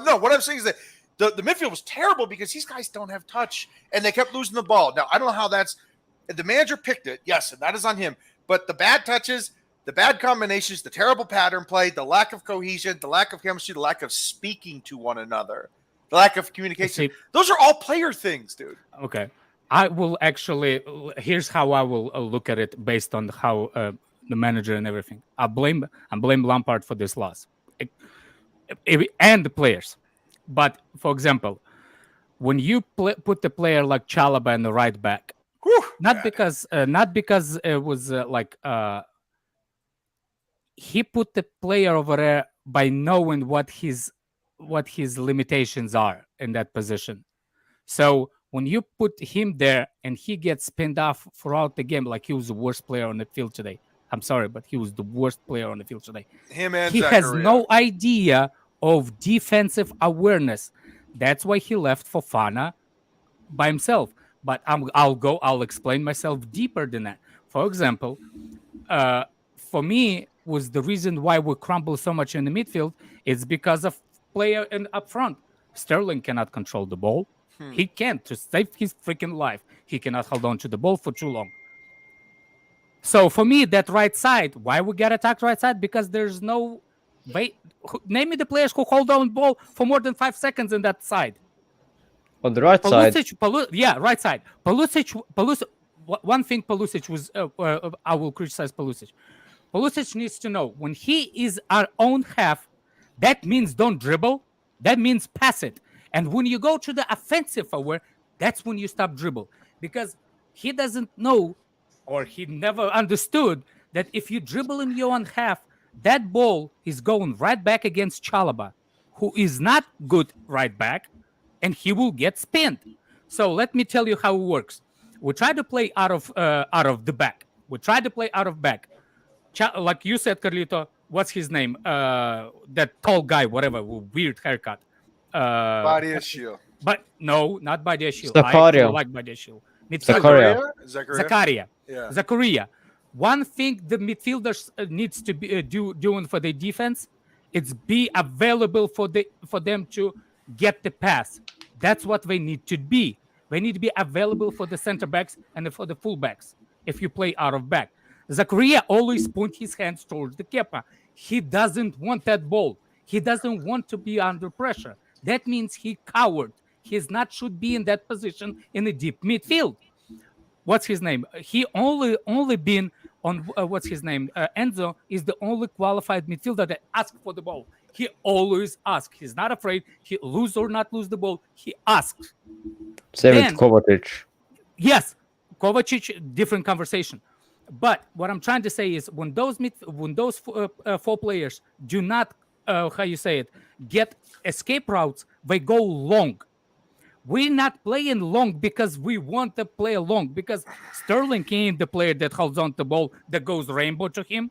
No, what I'm saying is that the midfield was terrible because these guys don't have touch, and they kept losing the ball. Now, I don't know how that's – the manager picked it, yes, and that is on him. But the bad touches, the bad combinations, the terrible pattern play, the lack of cohesion, the lack of chemistry, the lack of speaking to one another, the lack of communication, those are all player things, dude. Okay. I will actually. Here's how I will look at it based on how the manager and everything. I blame Lampard for this loss, and the players. But for example, when you put the player like Chalobah in the right back, not because it was he put the player over there by knowing what his limitations are in that position. So when you put him there and he gets pinned off throughout the game, like he was the worst player on the field today. I'm sorry, but he was the worst player on the field today. Him and he Zakaria. has no idea of defensive awareness. That's why he left Fofana by himself. But I'll explain myself deeper than that. For example, for me, was the reason why we crumble so much in the midfield is because of player up front. Sterling cannot control the ball. He can't. To save his freaking life, he cannot hold on to the ball for too long. So for me, that right side, why we get attacked right side? Because there's no name me the players who hold on the ball for more than 5 seconds in that side. On the right side. Right side. Pulisic. One thing Pulisic was, I will criticize Pulisic. Pulisic needs to know when he is our own half, that means don't dribble. That means pass it. And when you go to the offensive aware, that's when you stop dribble. Because he doesn't know, or he never understood, that if you dribble in your own half, that ball is going right back against Chalobah, who is not good right back, and he will get spinned. So let me tell you how it works. We try to play out of the back. We try to play out of back. Like you said, Carlito, what's his name? That tall guy, whatever, with weird haircut. Badiashile. But no, not Badiashile. Zakaria. I like Badiashile. Zakaria. Yeah. Zakaria. One thing the midfielders needs to be doing for the defense, it's be available for them to get the pass. That's what they need to be. They need to be available for the center backs and for the full backs if you play out of back. Zakaria always point his hands towards the keeper. He doesn't want that ball. He doesn't want to be under pressure. That means he coward. He's not should be in that position in the deep midfield. What's his name? He only been on what's his name? Enzo is the only qualified midfielder that asks for the ball. He always asks. He's not afraid. He lose or not lose the ball. He asks. Same with Kovacic. Yes, Kovacic, different conversation. But what I'm trying to say is when those four players do not get escape routes, they go long. We're not playing long because we want to play long, because Sterling ain't the player that holds on to the ball that goes rainbow to him.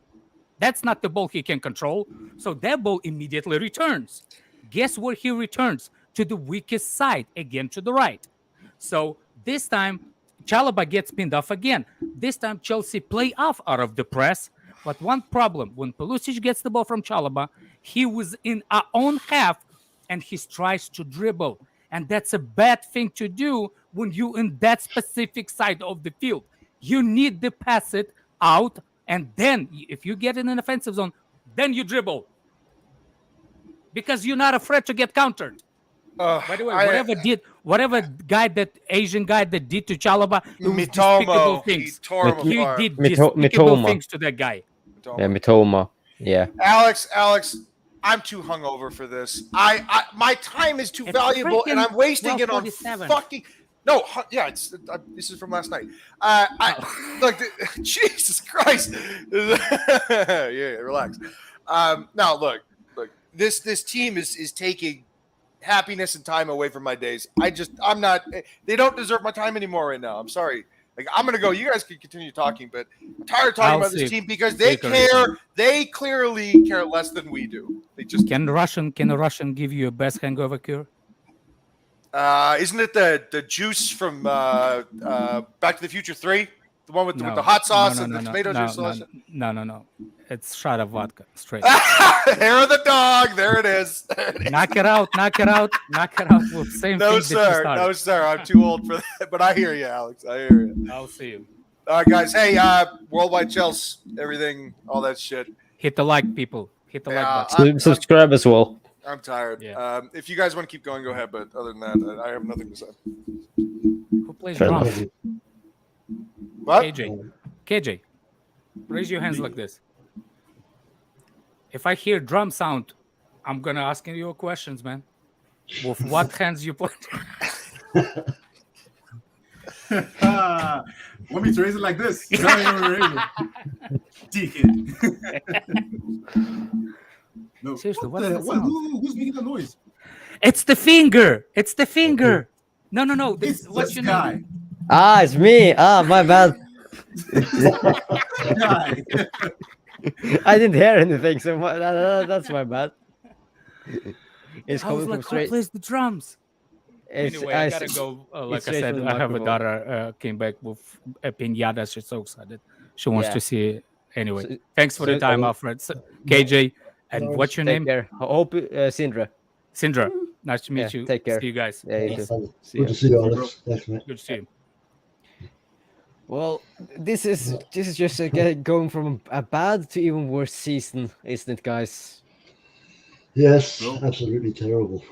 That's not the ball he can control. So that ball immediately returns. Guess where he returns? To the weakest side, again to the right. So this time, Chalobah gets pinned off again. This time, Chelsea play off out of the press. But one problem, when Pulisic gets the ball from Chalobah, he was in our own half and he tries to dribble. And that's a bad thing to do when you're in that specific side of the field. You need to pass it out, and then if you get in an offensive zone, then you dribble. Because you're not afraid to get countered. By the way, whatever Asian guy that did to Chalobah, it was despicable things. He did despicable things to that guy. Yeah, Mitoma. Yeah. Alex, I'm too hungover for this. My time is too valuable, and I'm wasting it on fucking. No, yeah, this is from last night. Look, Jesus Christ. Yeah, relax. Now, look. This team is taking happiness and time away from my days. I'm not. They don't deserve my time anymore right now. I'm sorry. Like, I'm gonna go. You guys can continue talking, but I'm tired of talking about this team because they care. They clearly care less than we do. They just can a Russian give you a best hangover cure? Isn't it the juice from Back to the Future 3? The one with the hot sauce and the tomato juice? No. It's shot of vodka straight. Hair of the dog. There it is. Knock it out. With same no, thing sir. No, sir. I'm too old for that. But I hear you, Alex. I hear you. I'll see you. All right, guys. Hey, WorldWideChels, everything, all that shit. Hit the like, people. Hit the like button. Subscribe as well. I'm tired. Yeah. If you guys want to keep going, go ahead. But other than that, I have nothing to say. plays Fair drums? What? KJ, raise your hands like this. If I hear drum sound, I'm gonna ask you questions, man. With what hands you play? Want me to raise it like this? No, you don't raise it. Deacon. No. Seriously, what what's the, that what, sound? who's making that noise? It's the finger. It's the finger. No. It's What's this your guy. name? Ah, it's me. Ah, my bad. Guy. I didn't hear anything, so that's my bad. It's I was coming from like, who straight. plays the drums? It's, Anyway, I gotta go. Like I straight said, from the I have a microphone. daughter came back with a pinata. She's so excited. She wants Yeah. to see it. Anyway, So- thanks for the so- time, Alfred. So, KJ, and No, what's your take name? care. I hope Sindra. Sindra. Nice to meet Yeah, you. take care. See you guys. Yeah, you Peace. too. See Good ya. to see you, Alex. Thanks, mate. Good to see you. Well, this is just going from a bad to even worse season, isn't it, guys? Yes, Bro. absolutely terrible.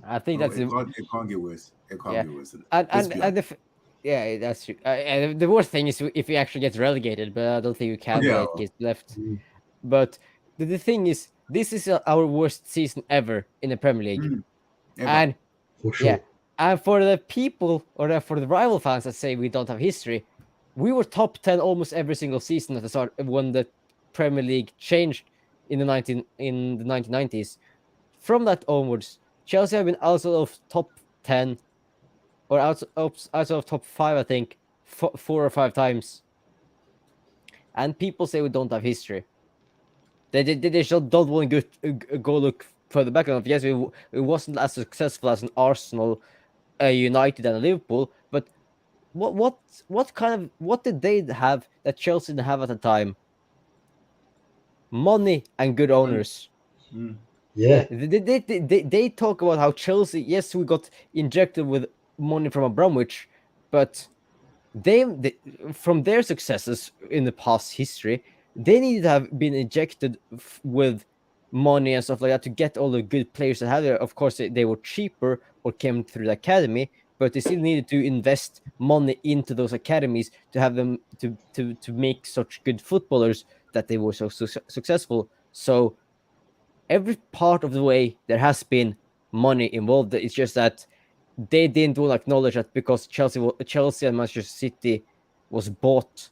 I think No, that's it can't get worse. It can't Yeah. get worse. and Let's be and yeah, that's true. And the worst thing is if we actually get relegated, but I don't think we can. Yeah. With 8 games left. Mm. But the thing is, this is our worst season ever in the Premier League, Ever. and For sure. yeah, and for the people for the rival fans that say we don't have history, we were top 10 almost every single season at the start when the Premier League changed in the 1990s. From that onwards, Chelsea have been outside of top 10 or outside of top 5, I think, 4 or 5 times. And people say we don't have history. They just don't want to go look further back enough. Yes, it wasn't as successful as an Arsenal, a United, and a Liverpool. But what did they have that Chelsea didn't have at the time? Money and good owners. Yeah. They talk about how Chelsea, yes, we got injected with money from Abramovich, but they from their successes in the past history, they needed to have been injected with money and stuff like that to get all the good players that had there. Of course, they were cheaper or came through the academy, but they still needed to invest money into those academies to have them to make such good footballers that they were so successful. So every part of the way there has been money involved. It's just that they didn't want to acknowledge that because Chelsea and Manchester City was bought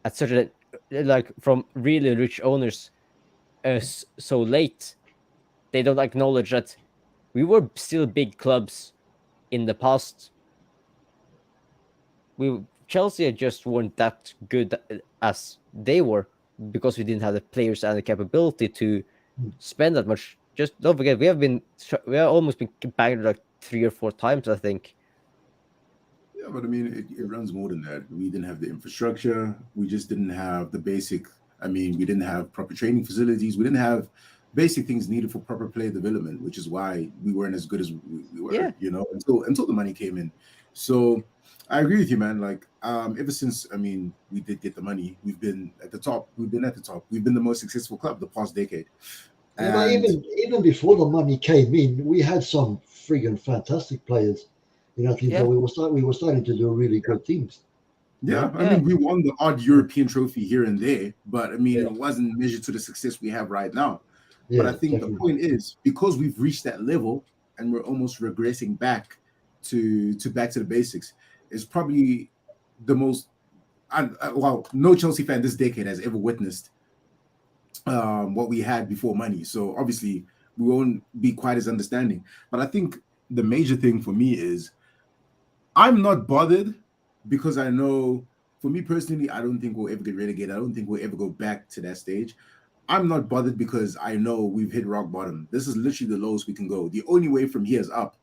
at such a from really rich owners so late. They don't acknowledge that we were still big clubs in the past. Chelsea just weren't that good as they were because we didn't have the players and the capability to spend that much. Just don't forget, we have almost been banged like 3 or 4 times, I think. Yeah, but I mean, it runs more than that. We didn't have the infrastructure. We just didn't have the basic. I mean, we didn't have proper training facilities. We didn't have basic things needed for proper player development, which is why we weren't as good as we were. You know, until the money came in. So I agree with you, man. Like, ever since, I mean, we did get the money, we've been at the top. We've been at the top. We've been the most successful club the past decade. And even before the money came in, we had some friggin' fantastic players. You know, things that we were starting to do really good things. Yeah, I mean, we won the odd European trophy here and there, but I mean, it wasn't measured to the success we have right now. But I think the point is, because we've reached that level and we're almost regressing back to the basics, is probably the most no Chelsea fan this decade has ever witnessed what we had before money. So obviously we won't be quite as understanding. But I think the major thing for me is I'm not bothered because I know, for me personally, I don't think we'll ever get relegated. I don't think we'll ever go back to that stage. I'm not bothered because I know we've hit rock bottom. This is literally the lowest we can go. The only way from here is up,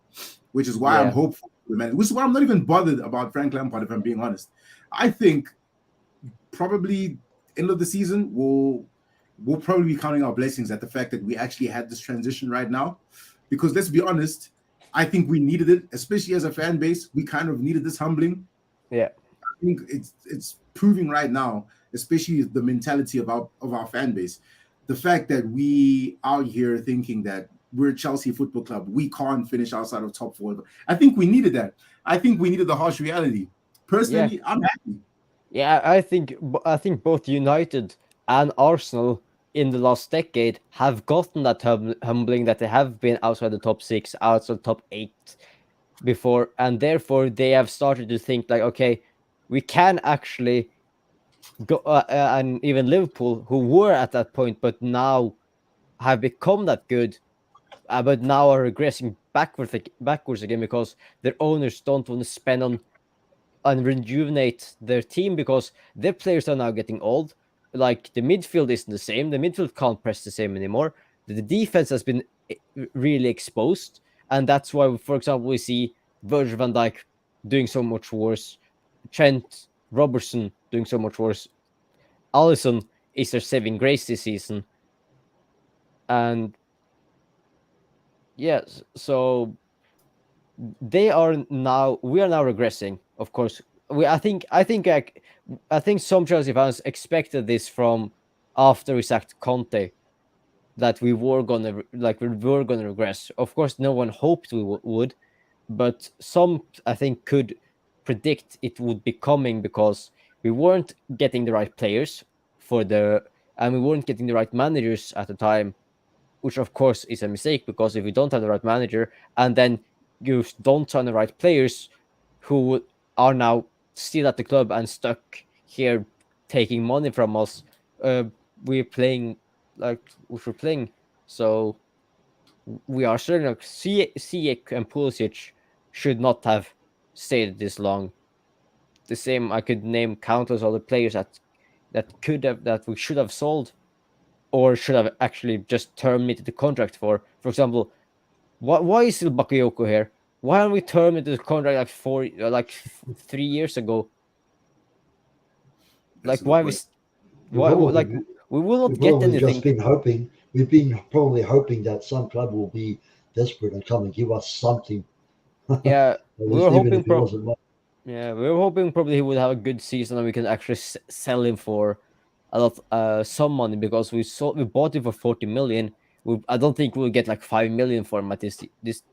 which is why I'm hopeful, man. Which is why I'm not even bothered about Frank Lampard, if I'm being honest. I think probably end of the season, we'll probably be counting our blessings at the fact that we actually had this transition right now. Because let's be honest, I think we needed it, especially as a fan base. We kind of needed this humbling. Yeah. I think it's proving right now, especially the mentality of our fan base. The fact that we out here thinking that we're Chelsea Football Club. We can't finish outside of top 4. I think we needed that. I think we needed the harsh reality. Personally, I'm happy. Yeah, I think both United and Arsenal in the last decade have gotten that humbling that they have been outside the top 6, outside the top 8 before, and therefore they have started to think like, okay, we can actually go, and even Liverpool, who were at that point, but now have become that good, but now are regressing backwards again because their owners don't want to spend on and rejuvenate their team because their players are now getting old. Like the midfield isn't the same. The midfield can't press the same anymore. The defense has been really exposed, and that's why, for example, we see Virgil van Dijk doing so much worse, Trent Robertson doing so much worse. Alisson is their saving grace this season, and yes, so we are now regressing. Of course, I think some Chelsea fans expected this from after we sacked Conte, that we were gonna regress. Of course, no one hoped we would, but some I think could predict it would be coming because we weren't getting the right players and we weren't getting the right managers at the time, which of course is a mistake because if you don't have the right manager and then you don't sign the right players who are now still at the club and stuck here taking money from us, we're playing like we're playing. So we are certain like Ziyech and Pulisic should not have stayed this long. The same, I could name countless other players that we should have sold or should have actually just terminated the contract for. For example, why is still Bakayoko here? Why aren't we terminated the contract like 3 years ago? Like why we will not get anything. Just been hoping. We've been probably hoping that some club will be desperate and come and give us something. Yeah, we were hoping. Yeah, we were hoping probably he would have a good season and we can actually sell him for a lot, some money because we bought him for 40 million. I don't think we'll get like 5 million for him at this.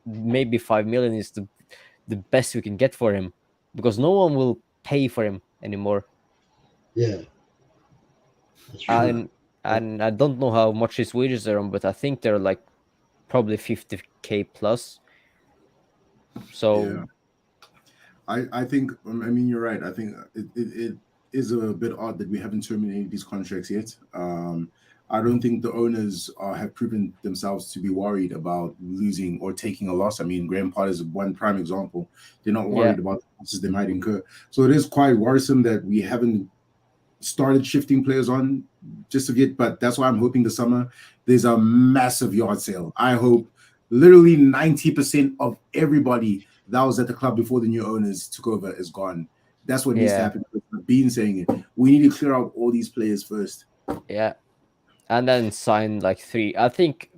Maybe 5 million is the best we can get for him because no one will pay for him anymore. Yeah, that's true. And I don't know how much his wages are on, but I think they're like probably 50K plus. So. Yeah. I think, I mean, you're right. I think it is a bit odd that we haven't terminated these contracts yet. I don't think the owners have proven themselves to be worried about losing or taking a loss. I mean, Graham Potter is one prime example. They're not worried about the losses they might incur. So it is quite worrisome that we haven't started shifting players on just a bit. But that's why I'm hoping the summer there's a massive yard sale. I hope literally 90% of everybody that was at the club before the new owners took over is gone. That's what needs to happen. I've been saying it. We need to clear out all these players first. Yeah. And then sign like 3. I think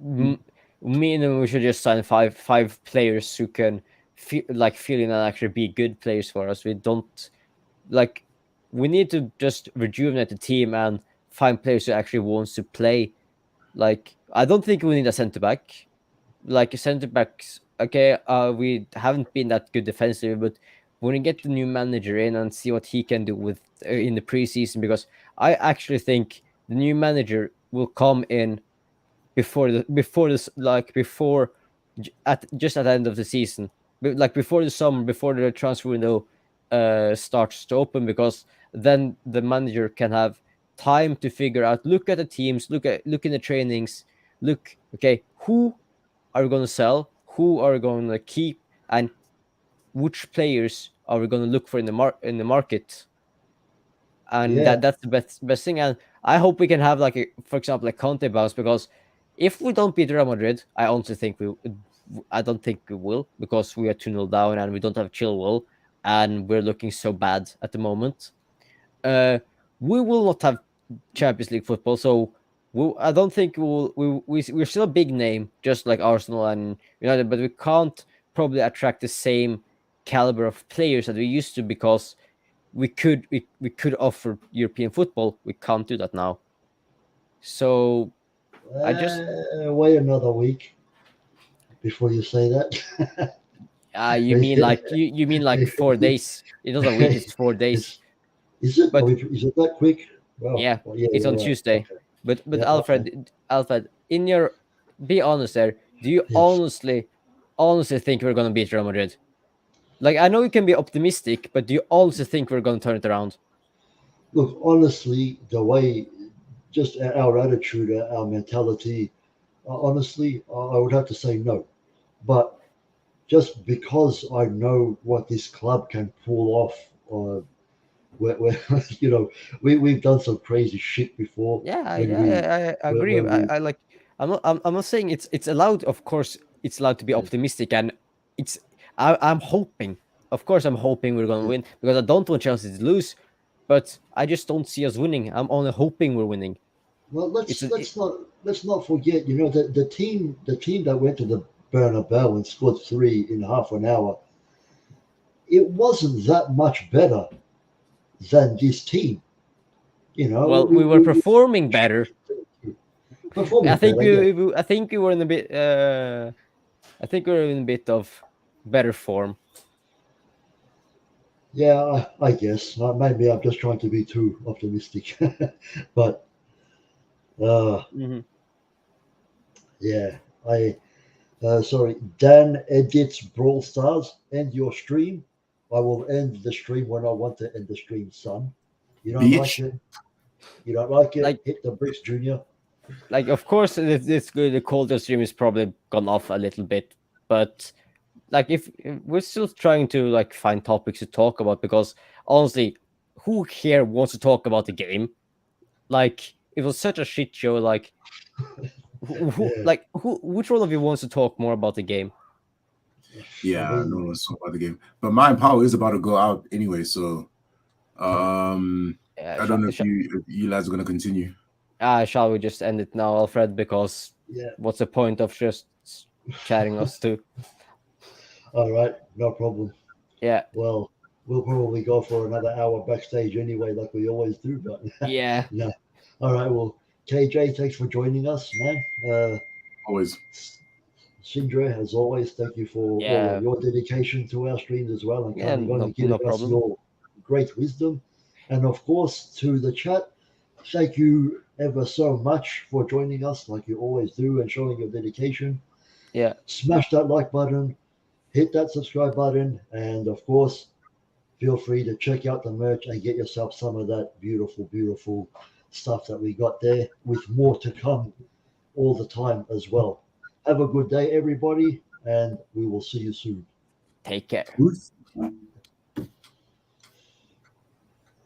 minimum we should just sign five players who can feel in and actually be good players for us. We don't we need to just rejuvenate the team and find players who actually wants to play. Like I don't think we need a centre back. Like centre backs, okay, we haven't been that good defensively, but when we get the new manager in and see what he can do with in the preseason, because I actually think the new manager will come in before the end of the season, like before the summer, before the transfer window starts to open, because then the manager can have time to figure out, look at the teams, look in the trainings, okay, who are we going to sell? Who are we going to keep? And which players are we going to look for in the market? And that's the best thing. And I hope we can have for example, like Conte bounce, because if we don't beat Real Madrid, I honestly think I don't think we will, because we are 2-0 down and we don't have Chilwell and we're looking so bad at the moment. We will not have Champions League football, so I don't think we're still a big name, just like Arsenal and United, but we can't probably attract the same caliber of players that we used to, because we could offer European football. We can't do that now. So I just wait another week. before you say that. You mean like you mean like 4 days? It's not a week; it's 4 days. Is it? But Is it that quick? Well, yeah, well, yeah, it's on right. Tuesday. Okay. But Yeah, Alfred, in your be honest there. Do you Yes. honestly think we're gonna beat Real Madrid? Like I know you can be optimistic, but do you also think we're gonna turn it around? Look, honestly, the way, just our attitude, our mentality, honestly, I would have to say no. But just because I know what this club can pull off, we're we've done some crazy shit before Yeah, when I agree. when we I like. I'm not saying it's allowed. Of course, it's allowed to be optimistic, and it's. I'm hoping. Of course, I'm hoping we're gonna win because I don't want Chelsea to lose, but I just don't see us winning. I'm only hoping we're winning. well, It's let's not forget, the team that went to the Bernabeu and scored three in half an hour. It wasn't that much better than this team. well, we were performing better. I performing think better, yeah. I think we were in a bit. I think we were in a bit of better form. Yeah, I guess. Maybe I'm just trying to be too optimistic. But Mm-hmm. yeah, sorry, Dan edits Brawl Stars. End your stream. I will end the stream when I want to end the stream, son. You don't like Bitch. it? You don't like it? Like Hit the bricks, Junior. of course it's good. The cold stream is probably gone off a little bit, but like if we're still trying to like find topics to talk about because honestly, who here wants to talk about the game? Like it was such a shit show. Like Yeah. which one of you wants to talk more about the game? Yeah, I mean, no one's talking about the game. But my power is about to go out anyway, so I don't know if you lads are gonna continue. Shall we just end it now, Alfred? Because yeah. what's the point of just chatting us two? All right, no problem. Yeah, Well, we'll probably go for another hour backstage anyway, like we always do. But yeah. no. All right. Well, KJ, thanks for joining us, man. Always. Sindre, as always, thank you for all of your dedication to our streams as well, and Yeah, coming on and no giving us problem. your great wisdom. And of course, to the chat, thank you ever so much for joining us, like you always do, and showing your dedication. Yeah. Smash that like button, hit that subscribe button, and of course, feel free to check out the merch and get yourself some of that beautiful, beautiful stuff that we got there, with more to come all the time as well. Have a good day, everybody, and we will see you soon. Take care. Oof.